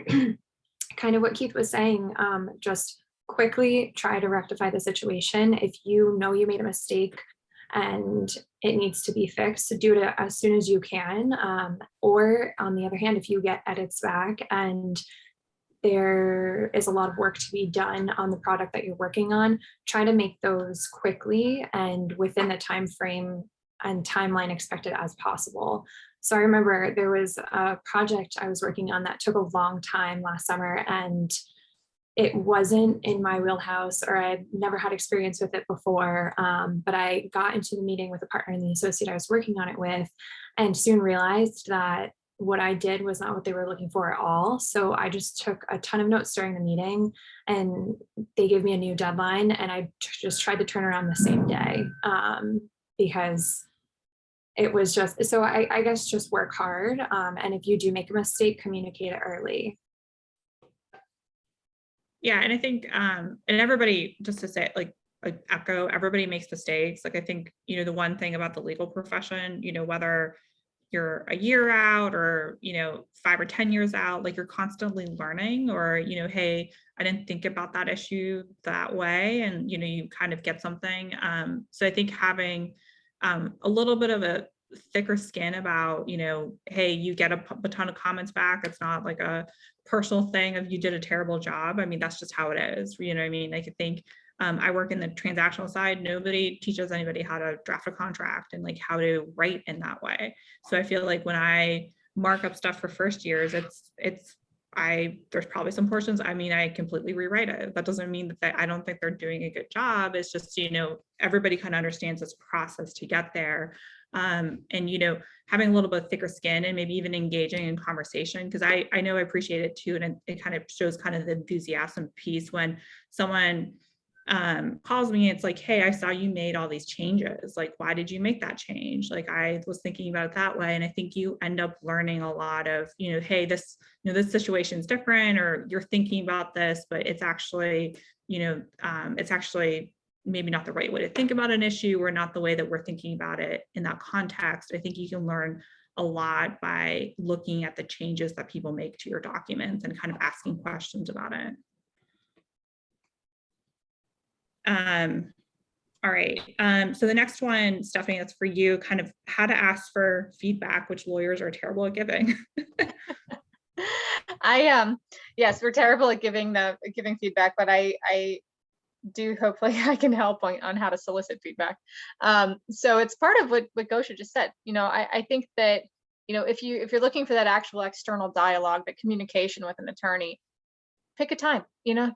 kind of what Keith was saying, just quickly try to rectify the situation. If you know you made a mistake and it needs to be fixed, do it as soon as you can. Or on the other hand, if you get edits back and there is a lot of work to be done on the product that you're working on, try to make those quickly and within the time frame and timeline expected as possible. So I remember there was a project I was working on that took a long time last summer, and it wasn't in my wheelhouse, or I'd never had experience with it before. But I got into the meeting with the partner and the associate I was working on it with, and soon realized that what I did was not what they were looking for at all. So I just took a ton of notes during the meeting, and they gave me a new deadline, and I just tried to turn around the same day, because it was just, so I guess just work hard. And if you do make a mistake, communicate it early. Yeah, and I think, and everybody, just to say, like echo, everybody makes mistakes. Like, I think, the one thing about the legal profession, whether you're a year out or, 5 or 10 years out, like you're constantly learning, or, hey, I didn't think about that issue that way. And, you kind of get something. So I think having a little bit of a thicker skin about, hey, you get a ton of comments back. It's not like a personal thing of you did a terrible job. I mean, that's just how it is. You know what I mean? Like, I think I work in the transactional side. Nobody teaches anybody how to draft a contract and like how to write in that way. So I feel like when I mark up stuff for first years, there's probably some portions, I completely rewrite it. That doesn't mean that I don't think they're doing a good job. It's just, everybody kind of understands this process to get there. And, having a little bit thicker skin and maybe even engaging in conversation, because I know I appreciate it too. And it kind of shows kind of the enthusiasm piece when someone calls me, it's like, hey, I saw you made all these changes. Like, why did you make that change? Like, I was thinking about it that way. And I think you end up learning a lot of, hey, this situation is different, or you're thinking about this, but it's actually, it's actually maybe not the right way to think about an issue, or not the way that we're thinking about it in that context. I think you can learn a lot by looking at the changes that people make to your documents and kind of asking questions about it. All right. So the next one, Stephanie, that's for you, kind of how to ask for feedback, which lawyers are terrible at giving. Yes, we're terrible at giving feedback, but I do, hopefully I can help on how to solicit feedback. So it's part of what Gosha just said. I think that, if you're looking for that actual external dialogue, that communication with an attorney, pick a time,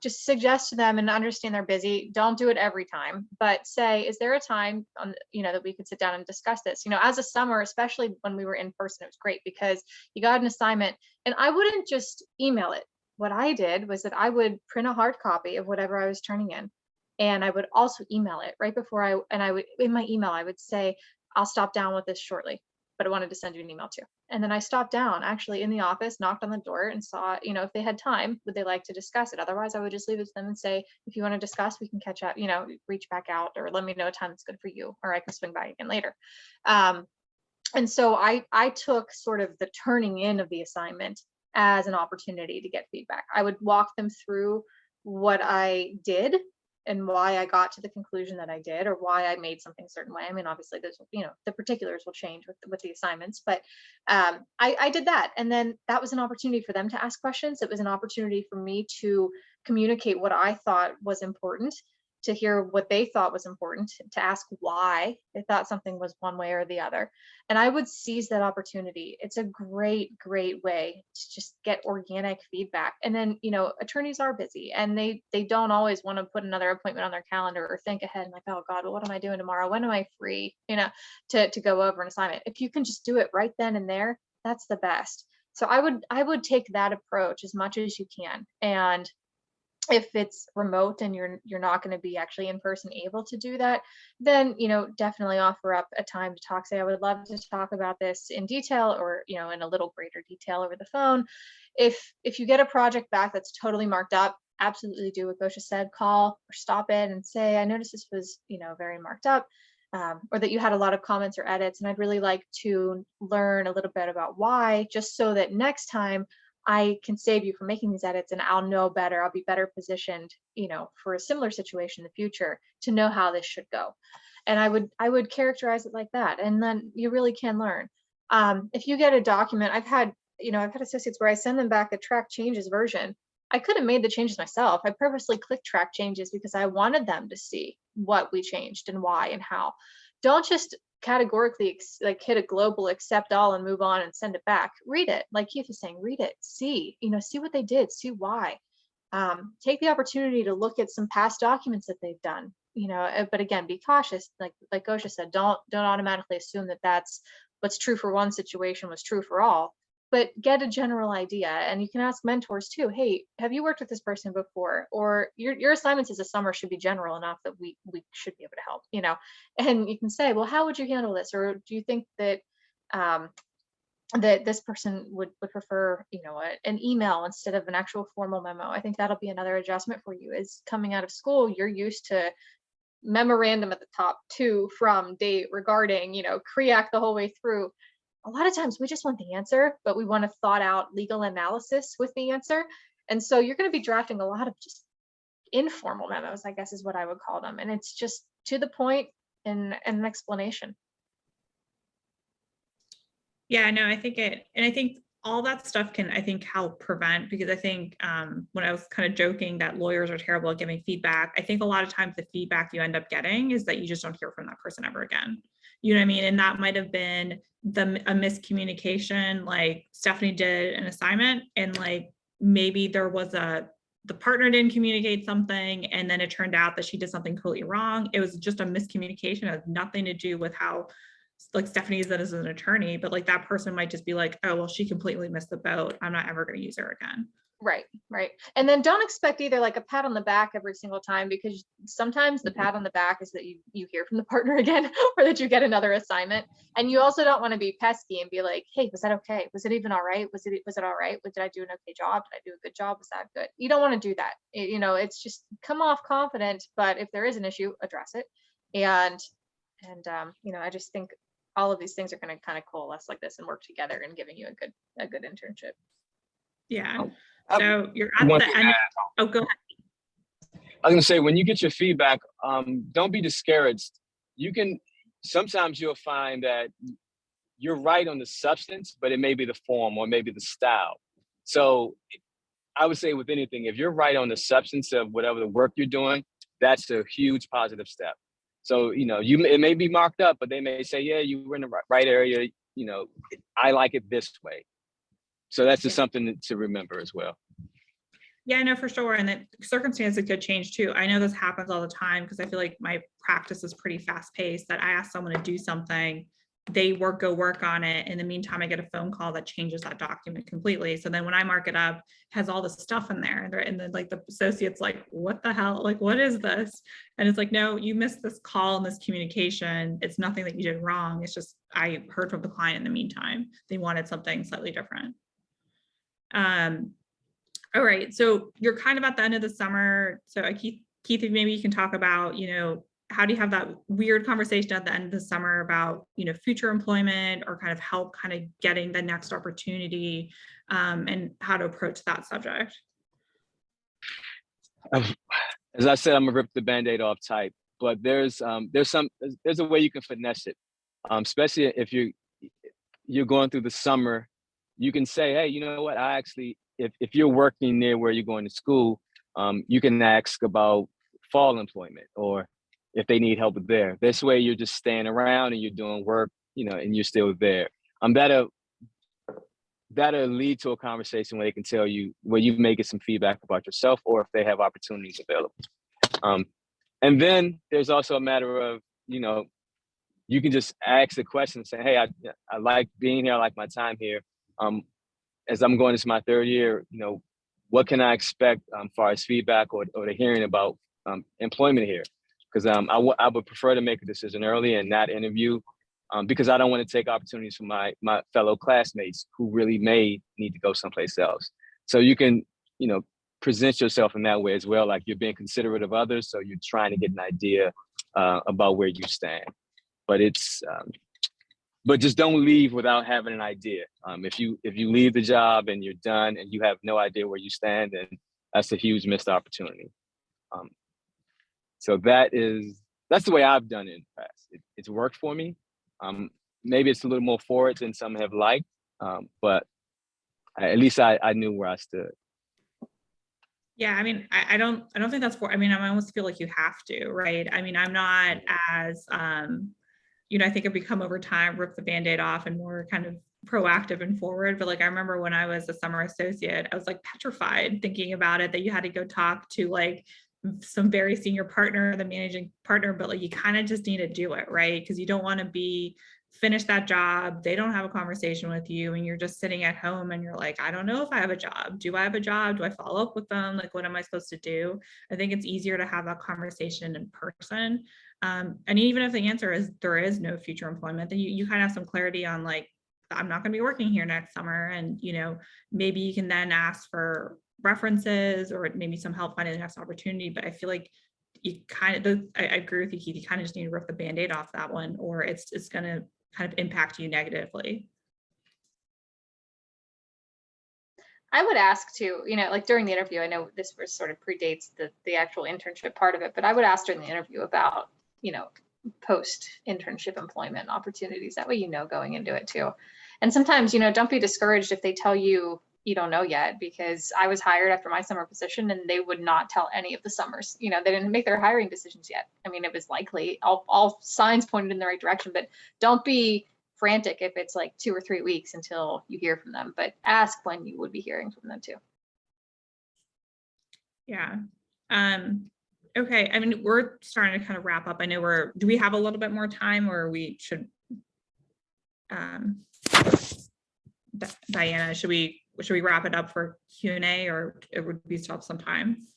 just suggest to them, and understand they're busy. Don't do it every time, but say, is there a time that we could sit down and discuss this? As a summer, especially when we were in person, it was great because you got an assignment, and I wouldn't just email it. What I did was that I would print a hard copy of whatever I was turning in, and I would also email it right before in my email, I would say, I'll stop down with this shortly, but I wanted to send you an email too. And then I stopped down actually in the office, knocked on the door and saw, you know, if they had time, would they like to discuss it? Otherwise, I would just leave it to them and say, if you want to discuss, we can catch up, you know, reach back out or let me know a time that's good for you, or I can swing by again later. And so I took sort of the turning in of the assignment as an opportunity to get feedback. I would walk them through what I did and why I got to the conclusion that I did, or why I made something a certain way. I mean, obviously there's, you know, the particulars will change with the assignments, but I did that. And then that was an opportunity for them to ask questions. It was an opportunity for me to communicate what I thought was important, to hear what they thought was important, to ask why they thought something was one way or the other. And I would seize that opportunity. It's a great, great way to just get organic feedback. And then, you know, attorneys are busy and they don't always want to put another appointment on their calendar or think ahead and like, oh God, well, what am I doing tomorrow? When am I free, you know, to go over an assignment? If you can just do it right then and there, that's the best. So I would take that approach as much as you can. And if it's remote and you're not going to be actually in person able to do that, then, you know, definitely offer up a time to talk. Say, I would love to talk about this in detail, or, you know, in a little greater detail over the phone. If you get a project back that's totally marked up, absolutely do what Gosha said, call or stop it and say, I noticed this was, you know, very marked up, or that you had a lot of comments or edits, and I'd really like to learn a little bit about why, just so that next time I can save you from making these edits and I'll know better. I'll be better positioned, you know, for a similar situation in the future to know how this should go. And I would characterize it like that. And then you really can learn. If you get a document, I've had associates where I send them back a track changes version. I could have made the changes myself. I purposely clicked track changes because I wanted them to see what we changed and why and how. Don't just categorically like hit a global accept all and move on and send it back. Read it, like Keith was saying, read it, see what they did, see why. Take the opportunity to look at some past documents that they've done, you know, but again, be cautious. Like Gosha said, don't automatically assume that that's what's true for one situation was true for all, but get a general idea. And you can ask mentors too, hey, have you worked with this person before? Or your assignments as a summer should be general enough that we should be able to help, you know. And you can say, well, how would you handle this? Or do you think that that this person would prefer, you know, an email instead of an actual formal memo? I think that'll be another adjustment for you. Is coming out of school, you're used to memorandum at the top, to, from, date, regarding, you know, CREAC the whole way through. A lot of times we just want the answer, but we want a thought out legal analysis with the answer. And so you're going to be drafting a lot of just informal memos, I guess is what I would call them. And it's just to the point and an explanation. Yeah, no, I think all that stuff can, I think, help prevent, because I think when I was kind of joking that lawyers are terrible at giving feedback, I think a lot of times the feedback you end up getting is that you just don't hear from that person ever again. You know what I mean? And that might have been a miscommunication. Like Stephanie did an assignment and like maybe there was the partner didn't communicate something and then it turned out that she did something completely wrong. It was just a miscommunication. It had nothing to do with how like Stephanie is as an attorney, but like that person might just be like, oh, well, she completely missed the boat. I'm not ever going to use her again. Right. And then don't expect either like a pat on the back every single time, because sometimes the pat on the back is that you hear from the partner again, or that you get another assignment. And you also don't want to be pesky and be like, hey, was that okay? Was it even all right? Was it all right? Did I do an okay job? Did I do a good job? Was that good? You don't want to do that. You know, it's just come off confident, but if there is an issue, address it. And you know, I just think all of these things are going to kind of coalesce like this and work together and giving you a good internship. Yeah. So you're at the end. Oh, go ahead. I was gonna say, when you get your feedback, don't be discouraged. Sometimes you'll find that you're right on the substance, but it may be the form or maybe the style. So I would say with anything, if you're right on the substance of whatever the work you're doing, that's a huge positive step. So, you know, it may be marked up, but they may say, yeah, you were in the right area. You know, I like it this way. So that's just something to remember as well. Yeah, no, for sure. And that circumstances could change too. I know this happens all the time because I feel like my practice is pretty fast paced, that I ask someone to do something they go work on it. In the meantime, I get a phone call that changes that document completely. So then when I mark it up, it has all this stuff in there, and then like the associate's like, what the hell? Like, what is this? And it's like, no, you missed this call and this communication. It's nothing that you did wrong. It's just, I heard from the client in the meantime. They wanted something slightly different. All right, so you're kind of at the end of the summer. So Keith, maybe you can talk about, how do you have that weird conversation at the end of the summer about, future employment, or kind of help kind of getting the next opportunity, and how to approach that subject? As I said, I'm gonna rip the Band-Aid off type, but there's a way you can finesse it, especially if you're going through the summer. You can say, hey, you know what? I actually, if you're working near where you're going to school, you can ask about fall employment, or if they need help there. This way you're just staying around and you're doing work, and you're still there. That'll lead to a conversation where they can tell you, where you may get some feedback about yourself, or if they have opportunities available. And then there's also a matter of, you can just ask the question and say, hey, I like being here. I like my time here. As I'm going into my third year, what can I expect as far as feedback or the hearing about employment here? Because I would prefer to make a decision early and not interview, because I don't want to take opportunities from my fellow classmates who really may need to go someplace else. So you can, present yourself in that way as well, like you're being considerate of others. So you're trying to get an idea about where you stand. But but just don't leave without having an idea. If you leave the job and you're done and you have no idea where you stand, then that's a huge missed opportunity. So that's the way I've done it in the past. It's worked for me. Maybe it's a little more forward than some have liked, but at least I knew where I stood. Yeah, I mean, I don't think that's I almost feel like you have to, right? I mean, I'm not as, I think I've become over time, rip the Band-Aid off and more kind of proactive and forward. But like, I remember when I was a summer associate, I was like petrified thinking about it, that you had to go talk to like some very senior partner, the managing partner, but like, you kind of just need to do it, right? Because you don't want to finish that job, they don't have a conversation with you, and you're just sitting at home and you're like, I don't know if I have a job. Do I have a job? Do I follow up with them? Like, what am I supposed to do? I think it's easier to have that conversation in person. And even if the answer is there is no future employment, then you kind of have some clarity on like, I'm not going to be working here next summer. And, maybe you can then ask for references or maybe some help finding the next opportunity. But I feel like you kind of, I agree with you, Keith, you kind of just need to rip the Band-Aid off that one, or it's going to kind of impact you negatively. I would ask too, like during the interview, I know this was sort of predates the actual internship part of it, but I would ask during the interview about, post internship employment opportunities. That way, going into it too. And sometimes, don't be discouraged if they tell you don't know yet, because I was hired after my summer position and they would not tell any of the summers. They didn't make their hiring decisions yet. I mean, it was likely all signs pointed in the right direction, but don't be frantic if it's like 2 or 3 weeks until you hear from them, but ask when you would be hearing from them too. Yeah. Okay. I mean, we're starting to kind of wrap up. I know do we have a little bit more time, or we should, Diana, should we wrap it up for Q&A, or it would be still some time?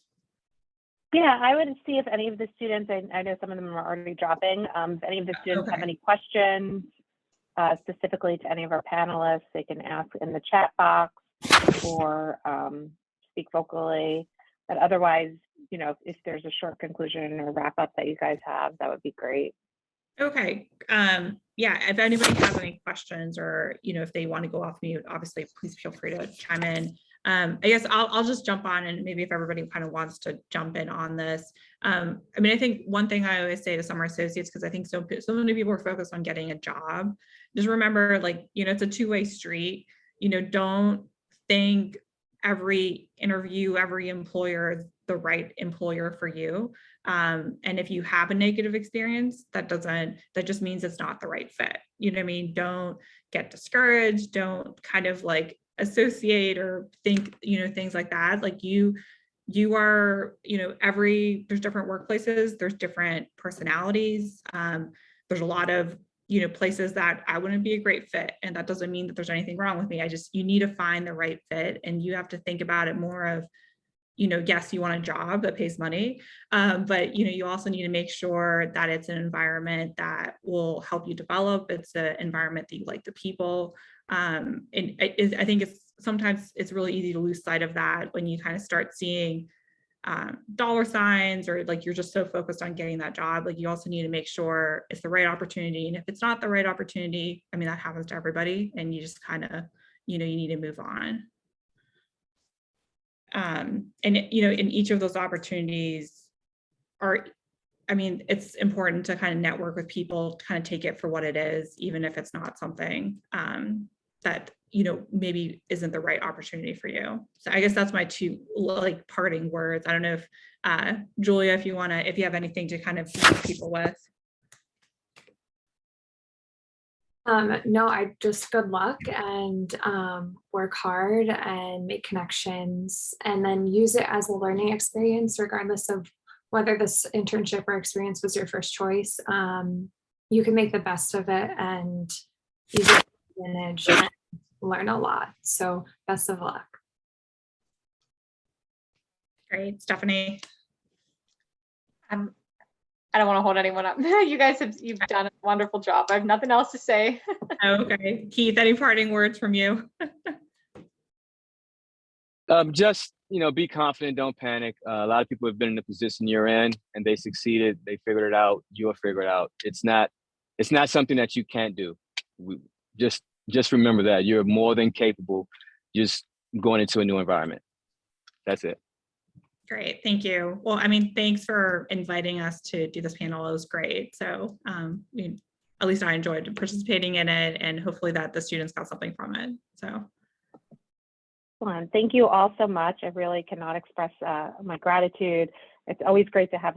Yeah, I would see if any of the students, I know some of them are already dropping, if any of the students have any questions specifically to any of our panelists, they can ask in the chat box or speak vocally. But otherwise, if there's a short conclusion or wrap up that you guys have, that would be great. Okay. Yeah, if anybody has any questions, or if they want to go off mute, obviously please feel free to chime in. I guess I'll just jump on, and maybe if everybody kind of wants to jump in on this. I mean, I think one thing I always say to summer associates, because I think so many people are focused on getting a job, just remember, like, it's a two-way street. Don't think every interview, every employer is the right employer for you. And if you have a negative experience, that just means it's not the right fit. You know what I mean? Don't get discouraged. Don't kind of like associate or think, things like that. Like you are, there's different workplaces, there's different personalities. There's a lot of, places that I wouldn't be a great fit. And that doesn't mean that there's anything wrong with me. You need to find the right fit, and you have to think about it more of, yes, you want a job that pays money, but you also need to make sure that it's an environment that will help you develop. It's an environment that you like the people. And I think sometimes it's really easy to lose sight of that when you kind of start seeing dollar signs, or like you're just so focused on getting that job. Like, you also need to make sure it's the right opportunity. And if it's not the right opportunity, I mean, that happens to everybody, and you just kind of, you need to move on. And in each of those opportunities it's important to kind of network with people, to kind of take it for what it is, even if it's not something that maybe isn't the right opportunity for you. So I guess that's my two parting words. I don't know if Julia, if you have anything to kind of leave people with. No, I just good luck, and work hard and make connections, and then use it as a learning experience, regardless of whether this internship or experience was your first choice. You can make the best of it and use it to advantage and learn a lot. So best of luck. Great. Stephanie? I don't want to hold anyone up. You guys you've done a wonderful job. I have nothing else to say. Okay. Keith, any parting words from you? Just, be confident, don't panic. A lot of people have been in the position you're in and they succeeded, they figured it out, you'll figure it out. It's not something that you can't do. Just remember that you're more than capable, just going into a new environment. That's it. Great, thank you. Well, thanks for inviting us to do this panel. It was great. So at least I enjoyed participating in it, and hopefully that the students got something from it. So. Thank you all so much. I really cannot express my gratitude. It's always great to have